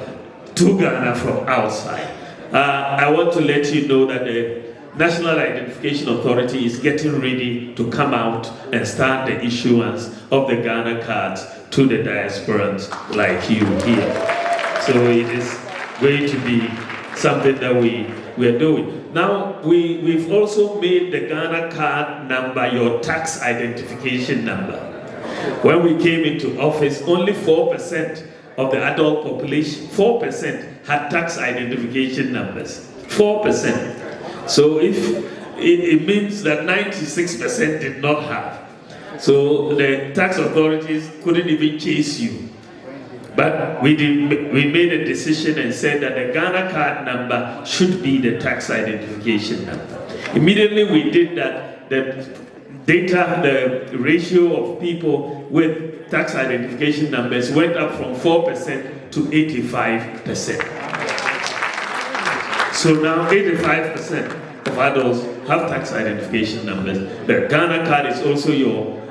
to Ghana from outside. I want to let you know that the National Identification Authority is getting ready to come out and start the issuance of the Ghana cards to the diasporans like you here. So it is going to be something that we are doing. Now, we've also made the Ghana card number your tax identification number. When we came into office, only 4% of the adult population, 4% had tax identification numbers. 4%. So if it means that 96% did not have. So the tax authorities couldn't even chase you. But we made a decision and said that the Ghana card number should be the tax identification number. Immediately we did that, the ratio of people with tax identification numbers went up from 4% to 85%. So now 85% of adults have tax identification numbers. The Ghana card is also your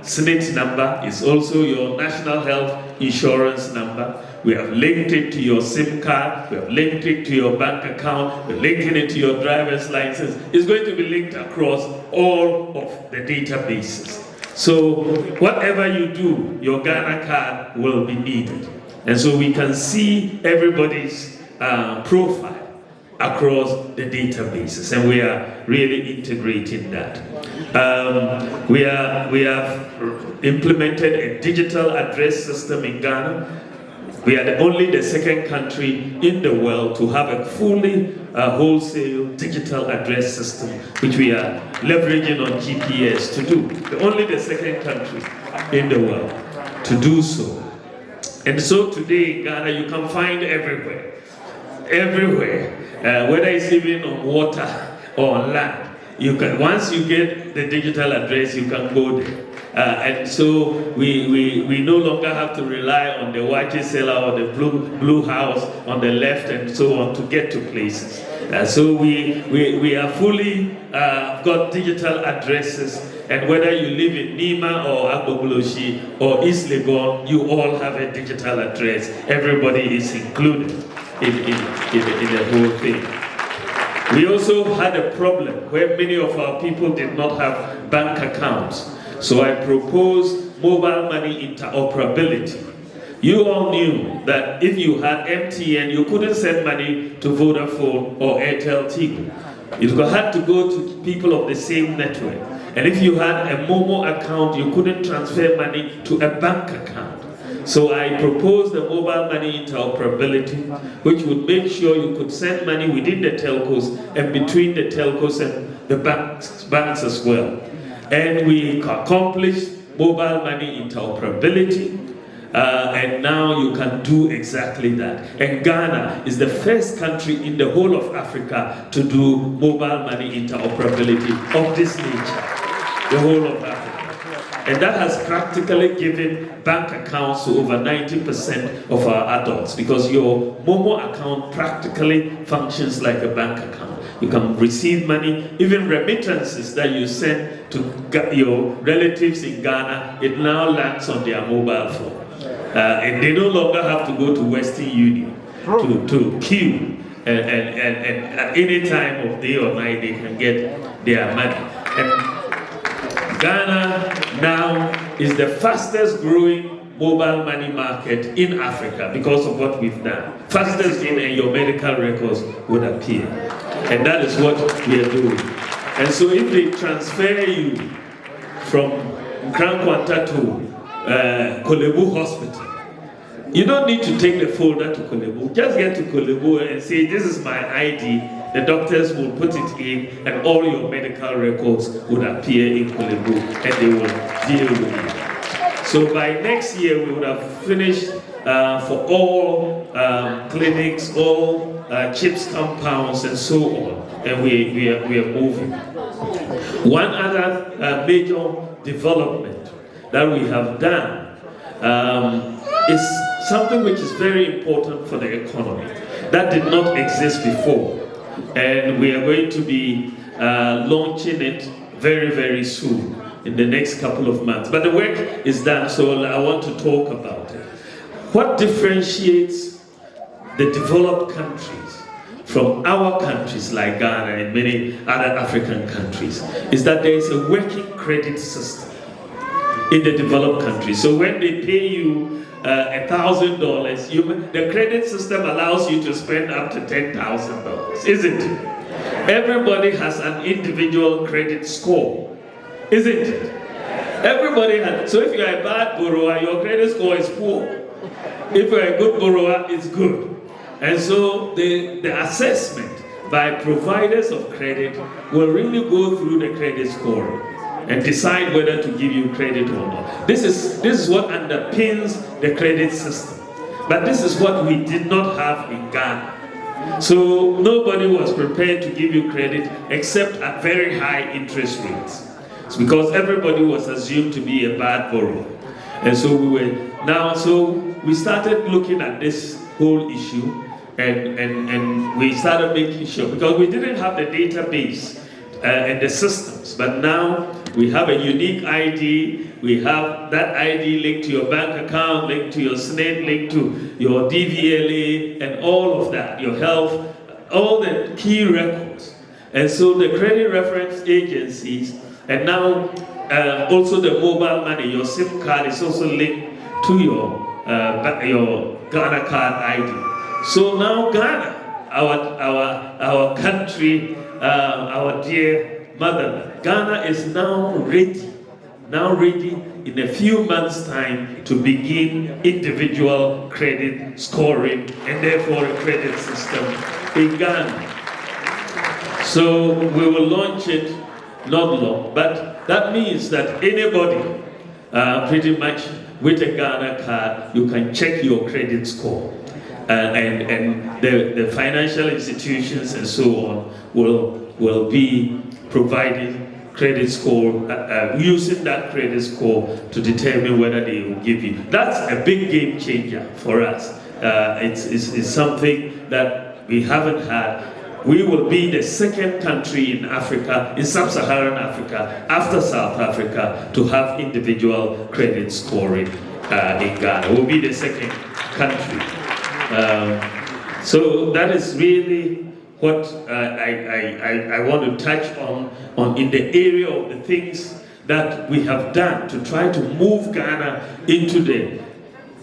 SNIT number, it's also your national health insurance number. We have linked it to your SIM card, we have linked it to your bank account, we're linking it to your driver's license. It's going to be linked across all of the databases. So whatever you do, your Ghana card will be needed. And so we can see everybody's profile across the databases, and we are really integrating that. We have implemented a digital address system in Ghana. We are only the second country in the world to have a fully wholesale digital address system, which we are leveraging on GPS to do. Only the second country in the world to do so. And so today in Ghana, you can find everywhere. Whether it's even on water or on land, you can. Once you get the digital address, you can go there. And so we no longer have to rely on the white seller or the blue house on the left and so on to get to places. So we are fully got digital addresses, and whether you live in Nima or Agbogloshi or East Legon, you all have a digital address. Everybody is included in the whole thing. We also had a problem where many of our people did not have bank accounts. So I proposed mobile money interoperability. You all knew that if you had MTN, you couldn't send money to Vodafone or Airtel Tigo. You had to go to people of the same network. And if you had a Momo account, you couldn't transfer money to a bank account. So I proposed the mobile money interoperability, which would make sure you could send money within the telcos and between the telcos and the banks as well. And we accomplished mobile money interoperability, and now you can do exactly that. And Ghana is the first country in the whole of Africa to do mobile money interoperability of this nature, the whole of Africa. And that has practically given bank accounts to over 90% of our adults, because your Momo account practically functions like a bank account. You can receive money, even remittances that you send to your relatives in Ghana, it now lands on their mobile phone. And they no longer have to go to Western Union to queue. And at any time of day or night, they can get their money. And Ghana now is the fastest growing mobile money market in Africa because of what we've done. Fastest in, and your medical records would appear. And that is what we are doing. And so if they transfer you from Krankwanta to Kolebu Hospital, you don't need to take the folder to Kolebu. Just get to Kolebu and say, this is my ID. The doctors will put it in, and all your medical records would appear in Kolebu, and they will deal with it. So by next year, we would have finished for all clinics, all CHIPS compounds, and so on. And we are moving. One other major development that we have done is something which is very important for the economy that did not exist before. And we are going to be launching it very, very soon. in the next couple of months. But the work is done, so I want to talk about it. What differentiates the developed countries from our countries like Ghana and many other African countries is that there is a working credit system in the developed countries. So when they pay you $1,000, the credit system allows you to spend up to $10,000, isn't it? Everybody has an individual credit score, isn't it? Everybody has. So if you're a bad borrower, your credit score is poor. If you're a good borrower, it's good. And so the assessment by providers of credit will really go through the credit scoring and decide whether to give you credit or not. This is what underpins the credit system. But this is what we did not have in Ghana. So nobody was prepared to give you credit except at very high interest rates. It's because everybody was assumed to be a bad borrower. And so we started looking at this whole issue and we started making sure, because we didn't have the database and the systems, but now we have a unique ID. We have that ID linked to your bank account, linked to your SNED, linked to your DVLA, and all of that, your health, all the key records. And so the credit reference agencies, and now also the mobile money, your SIM card is also linked to your Ghana card ID. So now Ghana, our country, our dear mother, Ghana is now ready in a few months' time to begin individual credit scoring and therefore a credit system in Ghana. So we will launch it not long, but that means that anybody pretty much with a Ghana card, you can check your credit score. And the financial institutions and so on will be providing credit score, using that credit score to determine whether they will give you. That's a big game changer for us. It's something that we haven't had. We will be the second country in Africa, in sub-Saharan Africa, after South Africa, to have individual credit scoring in Ghana. We'll be the second country. So that is really what I want to touch on in the area of the things that we have done to try to move Ghana into the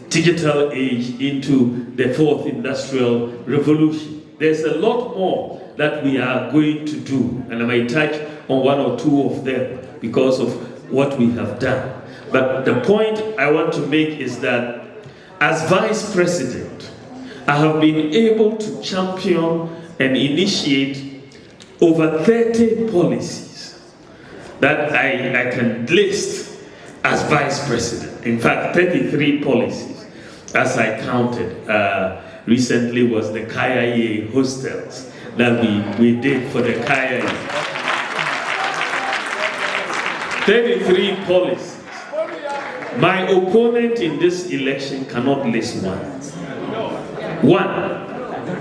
digital age, into the fourth industrial revolution. There's a lot more that we are going to do, and I might touch on one or two of them because of what we have done. But the point I want to make is that as Vice President, I have been able to champion and initiate over 30 policies that I can list as Vice President. In fact, 33 policies, as I counted. Recently was the Kayaye hostels that we did for the Kayaye. 33 policies. My opponent in this election cannot list one,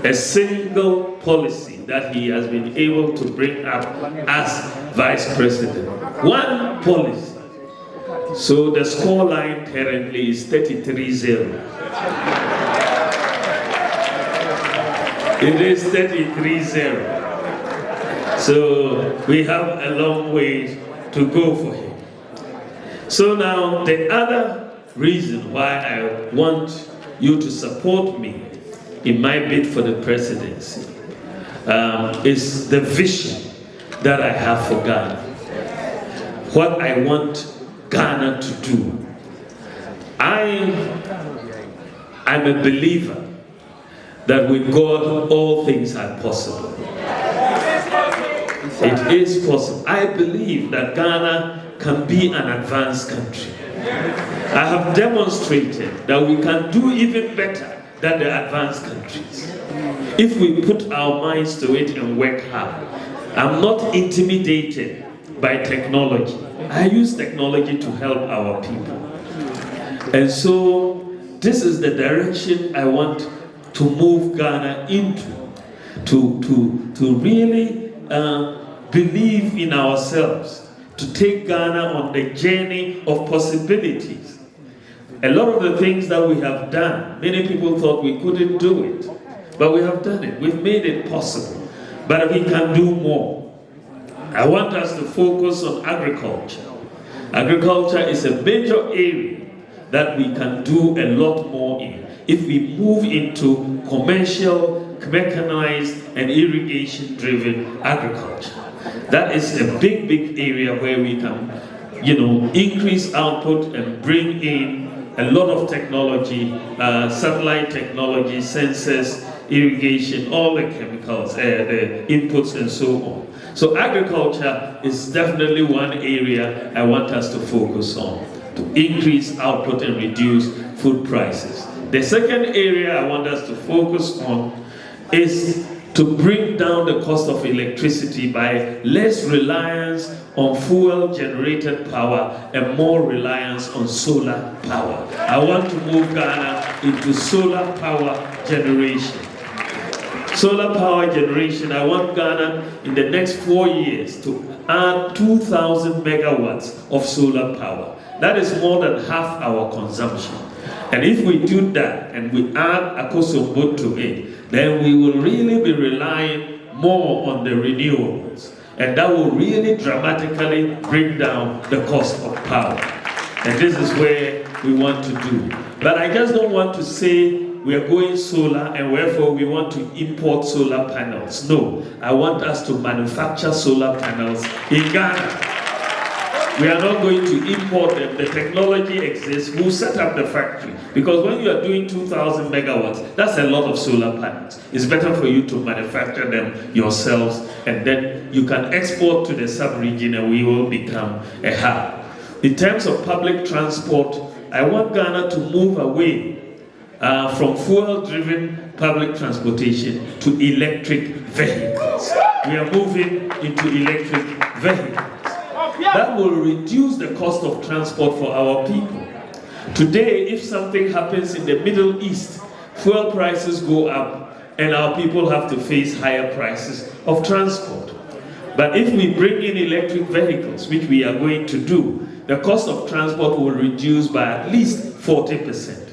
a single policy that he has been able to bring up as Vice President. One policy. So the score line currently is 33-0. It is 33-0. So we have a long way to go for him. So now the other reason why I want you to support me in my bid for the presidency is the vision that I have for Ghana. What I want Ghana to do. I'm a believer that with God all things are possible. It is possible. I believe that Ghana can be an advanced country. I have demonstrated that we can do even better than the advanced countries if we put our minds to it and work hard. I'm not intimidated by technology. I use technology to help our people. And so this is the direction I want to move Ghana into, to really believe in ourselves, to take Ghana on the journey of possibilities. A lot of the things that we have done, many people thought we couldn't do it, but we have done it. We've made it possible, but we can do more. I want us to focus on agriculture. Agriculture is a major area that we can do a lot more in if we move into commercial, mechanized, and irrigation-driven agriculture. That is a big, big area where we can, increase output and bring in a lot of technology, satellite technology, sensors, irrigation, all the chemicals, the inputs, and so on. So agriculture is definitely one area I want us to focus on, to increase output and reduce food prices. The second area I want us to focus on is to bring down the cost of electricity by less reliance on fuel-generated power and more reliance on solar power. I want to move Ghana into solar power generation. Solar power generation, I want Ghana in the next 4 years to add 2,000 megawatts of solar power. That is more than half our consumption. And if we do that and we add Akosombo to it, then we will really be relying more on the renewables. And that will really dramatically bring down the cost of power. And this is where we want to do. But I just don't want to say we are going solar and therefore we want to import solar panels. No, I want us to manufacture solar panels in Ghana. We are not going to import them. The technology exists. We'll set up the factory. Because when you are doing 2,000 megawatts, that's a lot of solar panels. It's better for you to manufacture them yourselves, and then you can export to the sub-region and we will become a hub. In terms of public transport, I want Ghana to move away from fuel-driven public transportation to electric vehicles. We are moving into electric vehicles. That will reduce the cost of transport for our people. Today, if something happens in the Middle East, fuel prices go up and our people have to face higher prices of transport. But if we bring in electric vehicles, which we are going to do, the cost of transport will reduce by at least 40%.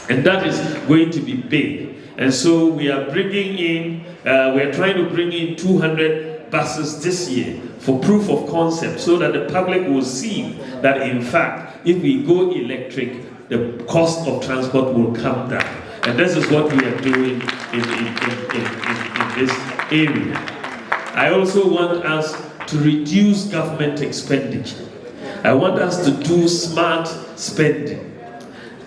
And that is going to be big. And so we are bringing in, we are trying to bring in 200 buses this year for proof of concept, so that the public will see that in fact, if we go electric, the cost of transport will come down. And this is what we are doing in this area. I also want us to reduce government expenditure. I want us to do smart spending.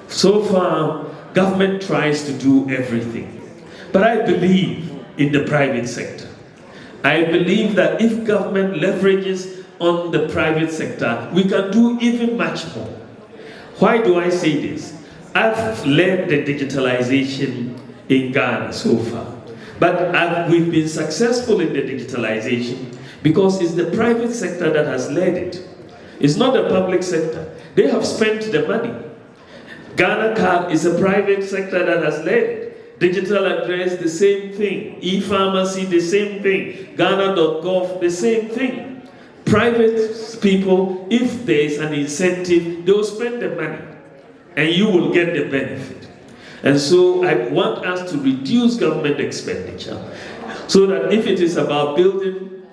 So far, government tries to do everything. But I believe in the private sector. I believe that if government leverages on the private sector, we can do even much more. Why do I say this? I've led the digitalization in Ghana so far. But we've been successful in the digitalization because it's the private sector that has led it. It's not the public sector. They have spent the money. Ghana Card is a private sector that has led it. Digital address, the same thing. E-pharmacy, the same thing. Ghana.gov, the same thing. Private people, if there is an incentive, they will spend the money and you will get the benefit. And so I want us to reduce government expenditure so that if it is about building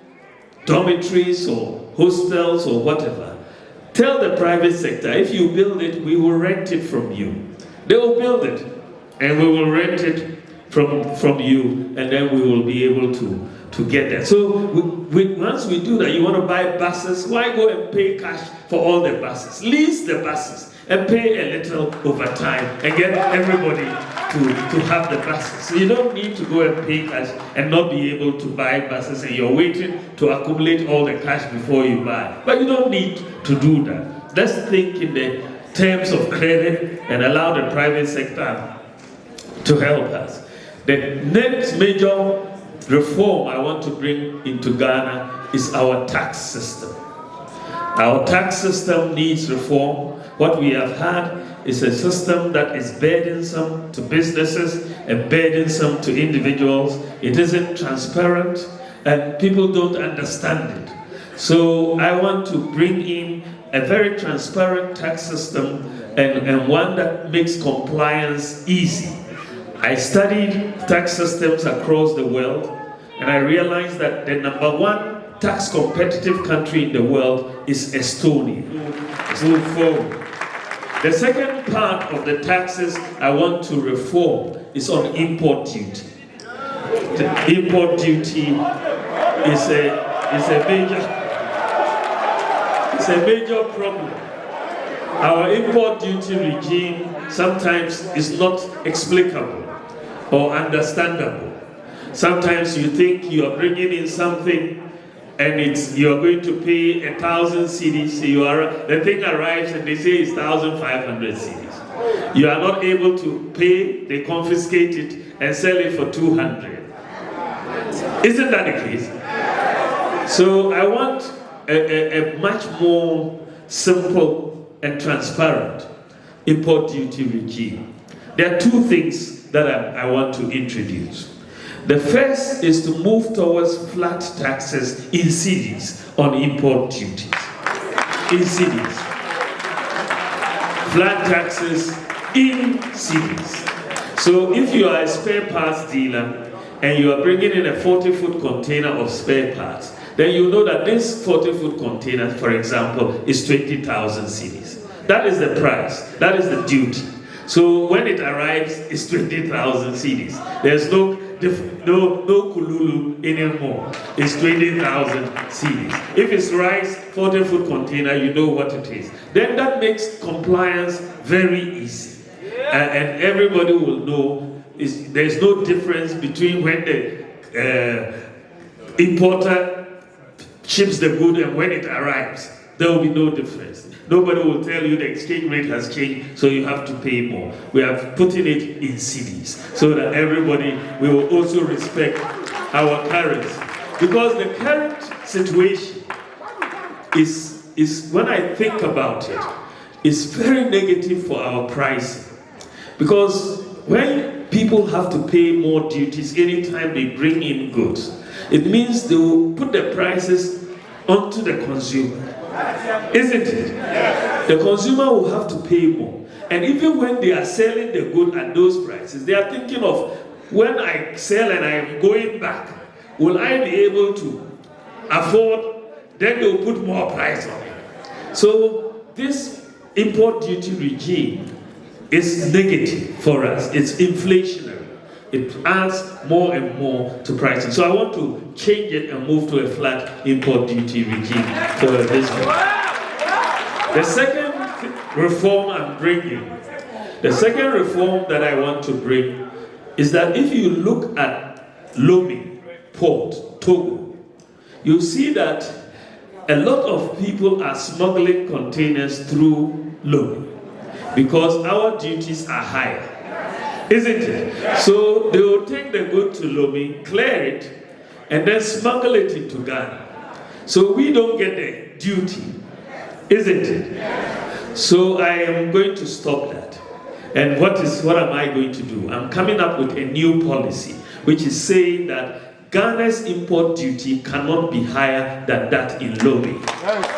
dormitories or hostels or whatever, tell the private sector, if you build it, we will rent it from you. They will build it. And we will rent it from you, and then we will be able to get that. So once we do that, you want to buy buses, why go and pay cash for all the buses? Lease the buses and pay a little over time and get everybody to have the buses. So you don't need to go and pay cash and not be able to buy buses, and you're waiting to accumulate all the cash before you buy. But you don't need to do that. Let's think in the terms of credit and allow the private sector to help us. The next major reform I want to bring into Ghana is our tax system. Our tax system needs reform. What we have had is a system that is burdensome to businesses and burdensome to individuals. It isn't transparent and people don't understand it. So I want to bring in a very transparent tax system and one that makes compliance easy. I studied tax systems across the world, and I realized that the #1 tax competitive country in the world is Estonia. So the second part of the taxes I want to reform is on import duty. The import duty is a major problem. Our import duty regime sometimes is not explicable or understandable. Sometimes you think you are bringing in something and you are going to pay 1,000 cedis. The thing arrives and they say it's 1,500 cedis. You are not able to pay, they confiscate it and sell it for 200. Isn't that the case? So I want a much more simple and transparent import duty regime. There are two things that I want to introduce. The first is to move towards flat taxes in cities on import duties. In cities. Flat taxes in cities. So if you are a spare parts dealer and you are bringing in a 40-foot container of spare parts, then you know that this 40-foot container, for example, is 20,000 cedis. That is the price. That is the duty. So when it arrives, it's 20,000 cedis. There's no kululu anymore. It's 20,000 cedis. If it's rice, 40-foot container, you know what it is. Then that makes compliance very easy. And everybody will know there's no difference between when the importer ships the good and when it arrives. There will be no difference. Nobody will tell you the exchange rate has changed, so you have to pay more. We have put it in cities so that everybody will also respect our currency. Because the current situation is when I think about it, is very negative for our pricing. Because when people have to pay more duties anytime they bring in goods, it means they will put the prices onto the consumer. Isn't it? The consumer will have to pay more. And even when they are selling the good at those prices, they are thinking of, when I sell and I am going back, will I be able to afford? Then they will put more price on it. So this import duty regime is negative for us. It's inflationary. It adds more and more to pricing. So I want to change it and move to a flat import duty regime for this one. The second reform I'm bringing, the second reform that I want to bring is that if you look at Lomé Port, Togo, you see that a lot of people are smuggling containers through Lomé because our duties are higher. Isn't it? So they will take the good to Lomé, clear it, and then smuggle it into Ghana. So we don't get the duty. Isn't it? So I am going to stop that. And what am I going to do? I'm coming up with a new policy, which is saying that Ghana's import duty cannot be higher than that in Lomé.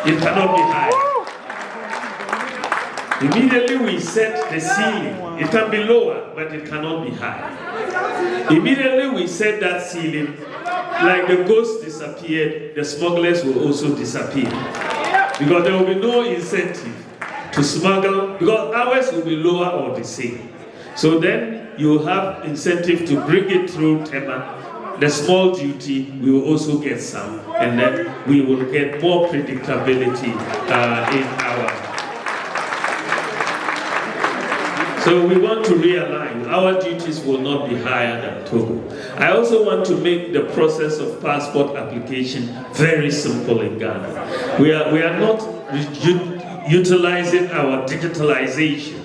It cannot be higher. Immediately we set the ceiling. It can be lower, but it cannot be higher. Immediately we set that ceiling, like the ghost disappeared, the smugglers will also disappear. Because there will be no incentive to smuggle, because ours will be lower or the same. So then you have incentive to bring it through Tema. The small duty, we will also get some, and then we will get more predictability in our. So we want to realign. Our duties will not be higher than Togo. I also want to make the process of passport application very simple in Ghana. We are not utilizing our digitalization.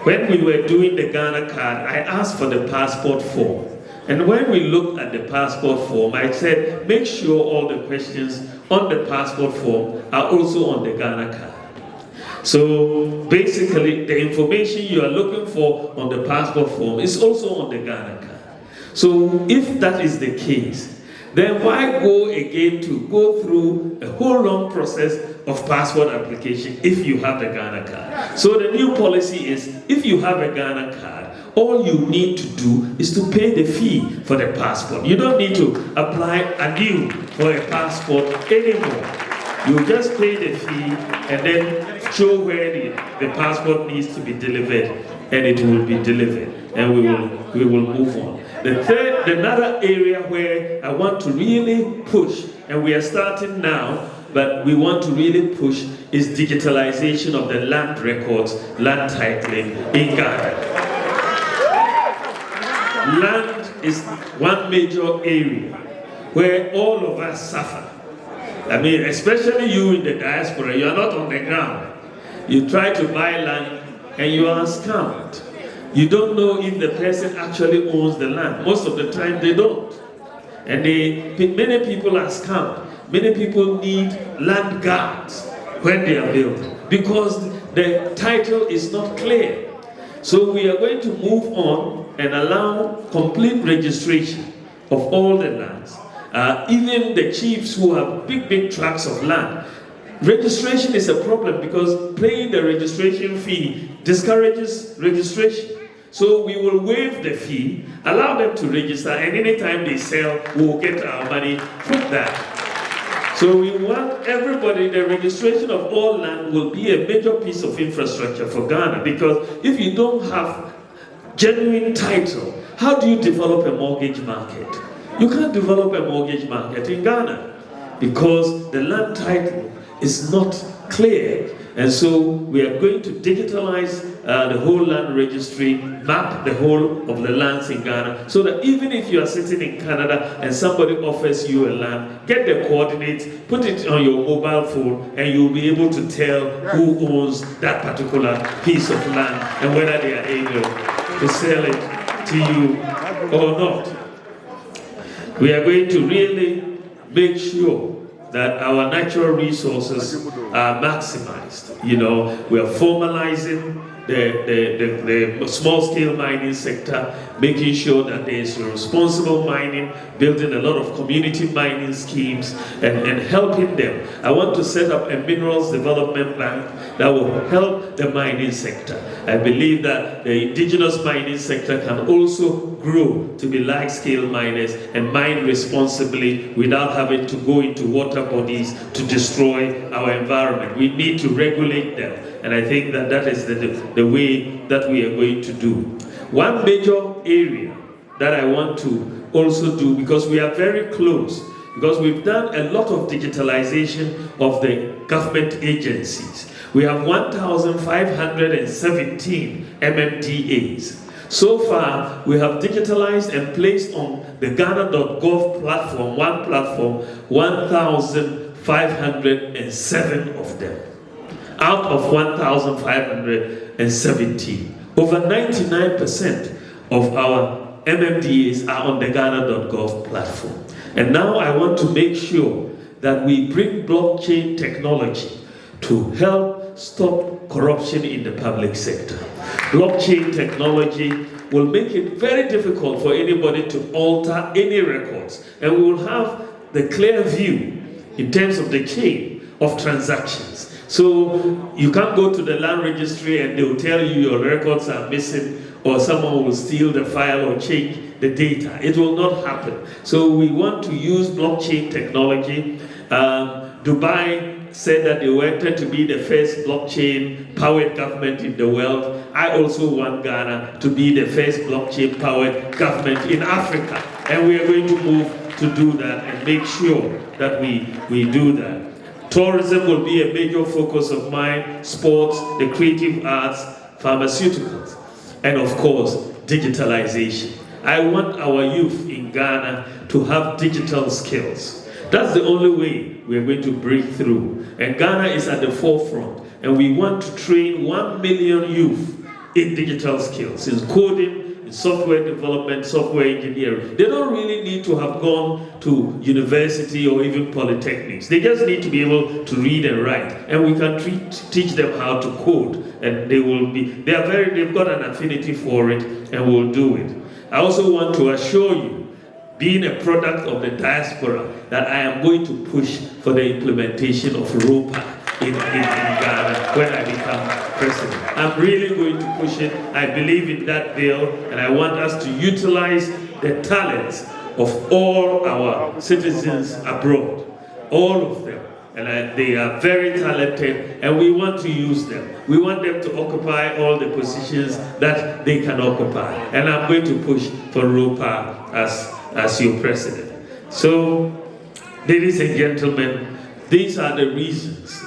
When we were doing the Ghana card, I asked for the passport form. And when we looked at the passport form, I said, make sure all the questions on the passport form are also on the Ghana card. So basically, the information you are looking for on the passport form is also on the Ghana card. So if that is the case, then why go again to go through a whole long process of passport application if you have the Ghana card? So the new policy is, if you have a Ghana card, all you need to do is to pay the fee for the passport. You don't need to apply anew for a passport anymore. You just pay the fee and then show where the passport needs to be delivered, and it will be delivered, and we will move on. Another area where I want to really push, and we are starting now, but we want to really push, is digitalization of the land records, land titling in Ghana. Land is one major area where all of us suffer. I mean, especially you in the diaspora, you are not on the ground. You try to buy land and you are scammed. You don't know if the person actually owns the land. Most of the time they don't. And many people are scammed. Many people need land guards when they are building because the title is not clear. So we are going to move on and allow complete registration of all the lands. Even the chiefs who have big tracts of land. Registration is a problem because paying the registration fee discourages registration. So we will waive the fee, allow them to register, and anytime they sell, we'll get our money from that. So we want everybody, the registration of all land will be a major piece of infrastructure for Ghana, because if you don't have genuine title, how do you develop a mortgage market? You can't develop a mortgage market in Ghana because the land title is not clear. And so we are going to digitalize the whole land registry, map the whole of the lands in Ghana, so that even if you are sitting in Canada and somebody offers you a land, get the coordinates, put it on your mobile phone, and you'll be able to tell who owns that particular piece of land and whether they are able to sell it to you or not. We are going to really make sure that our natural resources are maximized. You know, we are formalizing the small-scale mining sector, making sure that there is responsible mining, building a lot of community mining schemes, and helping them. I want to set up a minerals development bank that will help the mining sector. I believe that the indigenous mining sector can also grow to be large-scale miners and mine responsibly without having to go into water bodies to destroy our environment. We need to regulate them, and I think that that is the way that we are going to do. One major area that I want to also do, because we are very close, because we've done a lot of digitalization of the government agencies. We have 1,517 MMDAs. So far, we have digitalized and placed on the Ghana.gov platform, 1,507 of them, out of 1,517. Over 99% of our MMDAs are on the Ghana.gov platform. And now I want to make sure that we bring blockchain technology to help stop corruption in the public sector. Blockchain technology will make it very difficult for anybody to alter any records, and we will have the clear view in terms of the chain of transactions. So you can't go to the land registry and they will tell you your records are missing, or someone will steal the file or change the data. It will not happen. So we want to use blockchain technology. Dubai said that they wanted to be the first blockchain-powered government in the world. I also want Ghana to be the first blockchain-powered government in Africa. And we are going to move to do that and make sure that we do that. Tourism will be a major focus of mine, sports, the creative arts, pharmaceuticals, and of course, digitalization. I want our youth in Ghana to have digital skills. That's the only way we're going to break through. And Ghana is at the forefront. And we want to train 1 million youth in digital skills, in coding, in software development, software engineering. They don't really need to have gone to university or even polytechnics. They just need to be able to read and write. And we can teach them how to code. And they've got an affinity for it, and we'll do it. I also want to assure you being a product of the diaspora, that I am going to push for the implementation of ROPA in Ghana when I become president. I'm really going to push it. I believe in that bill, and I want us to utilize the talents of all our citizens abroad, all of them. And they are very talented, and we want to use them. We want them to occupy all the positions that they can occupy. And I'm going to push for ROPA as your president. So, ladies and gentlemen, these are the reasons.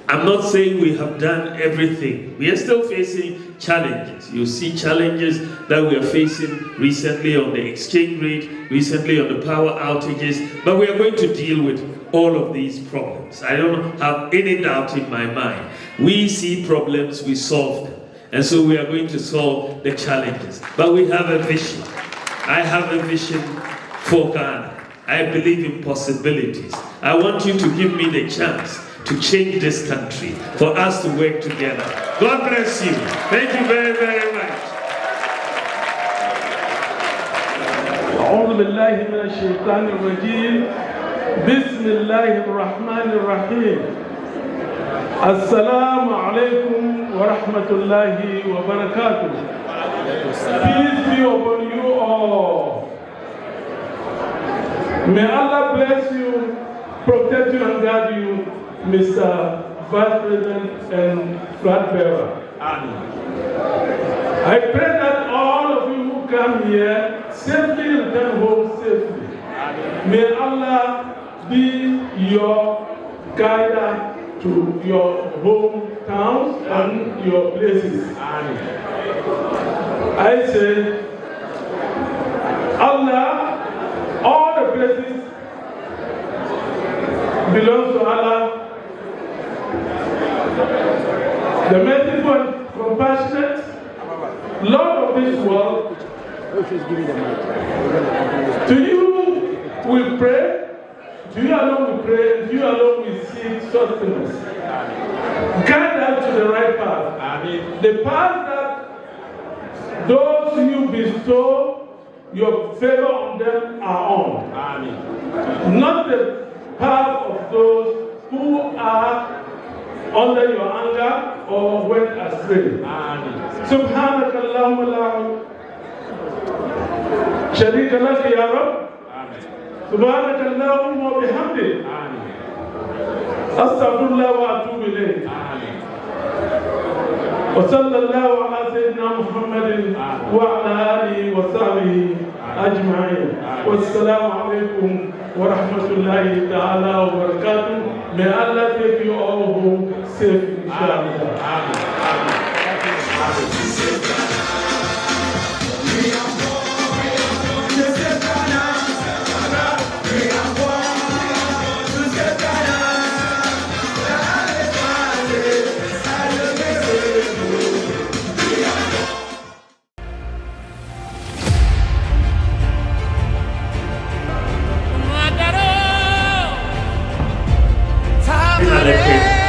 I'm not saying we have done everything. We are still facing challenges. You see challenges that we are facing recently on the exchange rate, recently on the power outages, but we are going to deal with all of these problems. I don't have any doubt in my mind. We see problems, we solve them. And so we are going to solve the challenges. But we have a vision. I have a vision for Ghana. I believe in possibilities. I want you to give me the chance to change this country, for us to work together. God bless you. Thank you very, very much. أعوذ بالله من الشيطان الرجيم بسم الله الرحمن الرحيم السلام عليكم ورحمة الله وبركاته. Peace be upon you all. May Allah bless you, protect you and guide you, Mr. Vice President and flag bearer. I pray that all of you who come here safely return home safely. May Allah be your guide to your hometowns and your places. I say, Allah, all the places belong to Allah. The merciful and compassionate Lord of this world, to you we pray, to you alone we pray, to you alone we seek sustenance. Guide us to the right path. The path that those you bestow your favor on them are on. Not the path of those who are under your anger or went astray. Subhanaka Allahumma la sharika laka ya Rabb. Subhanaka Allahumma bihamdik. Astaghfirullah wa atubu ilayk. Wa sallallahu ala sayyidina Muhammadin wa ala alihi wa sahbihi ajma'in. Wassalamu alaikum wa rahmatullahi ta'ala wa barakatuh. May Allah take you all home safe, inshallah.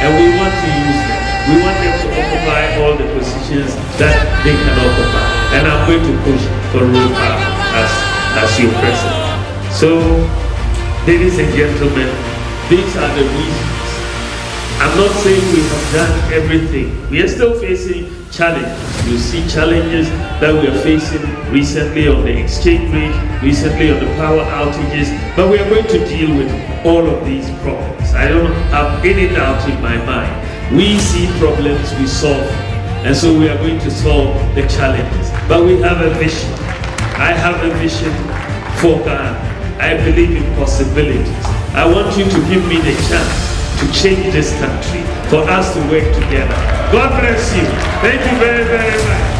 And we want to use them. We want them to occupy all the positions that they can occupy. And I'm going to push for ROPA as your president. So, ladies and gentlemen, these are the reasons. I'm not saying we have done everything. We are still facing challenges. You see challenges that we are facing recently on the exchange rate, recently on the power outages, but we are going to deal with all of these problems. I don't have any doubt in my mind. We see problems, we solve them. And so we are going to solve the challenges. But we have a vision. I have a vision for Ghana. I believe in possibilities. I want you to give me the chance to change this country, for us to work together. God bless you. Thank you very, very much.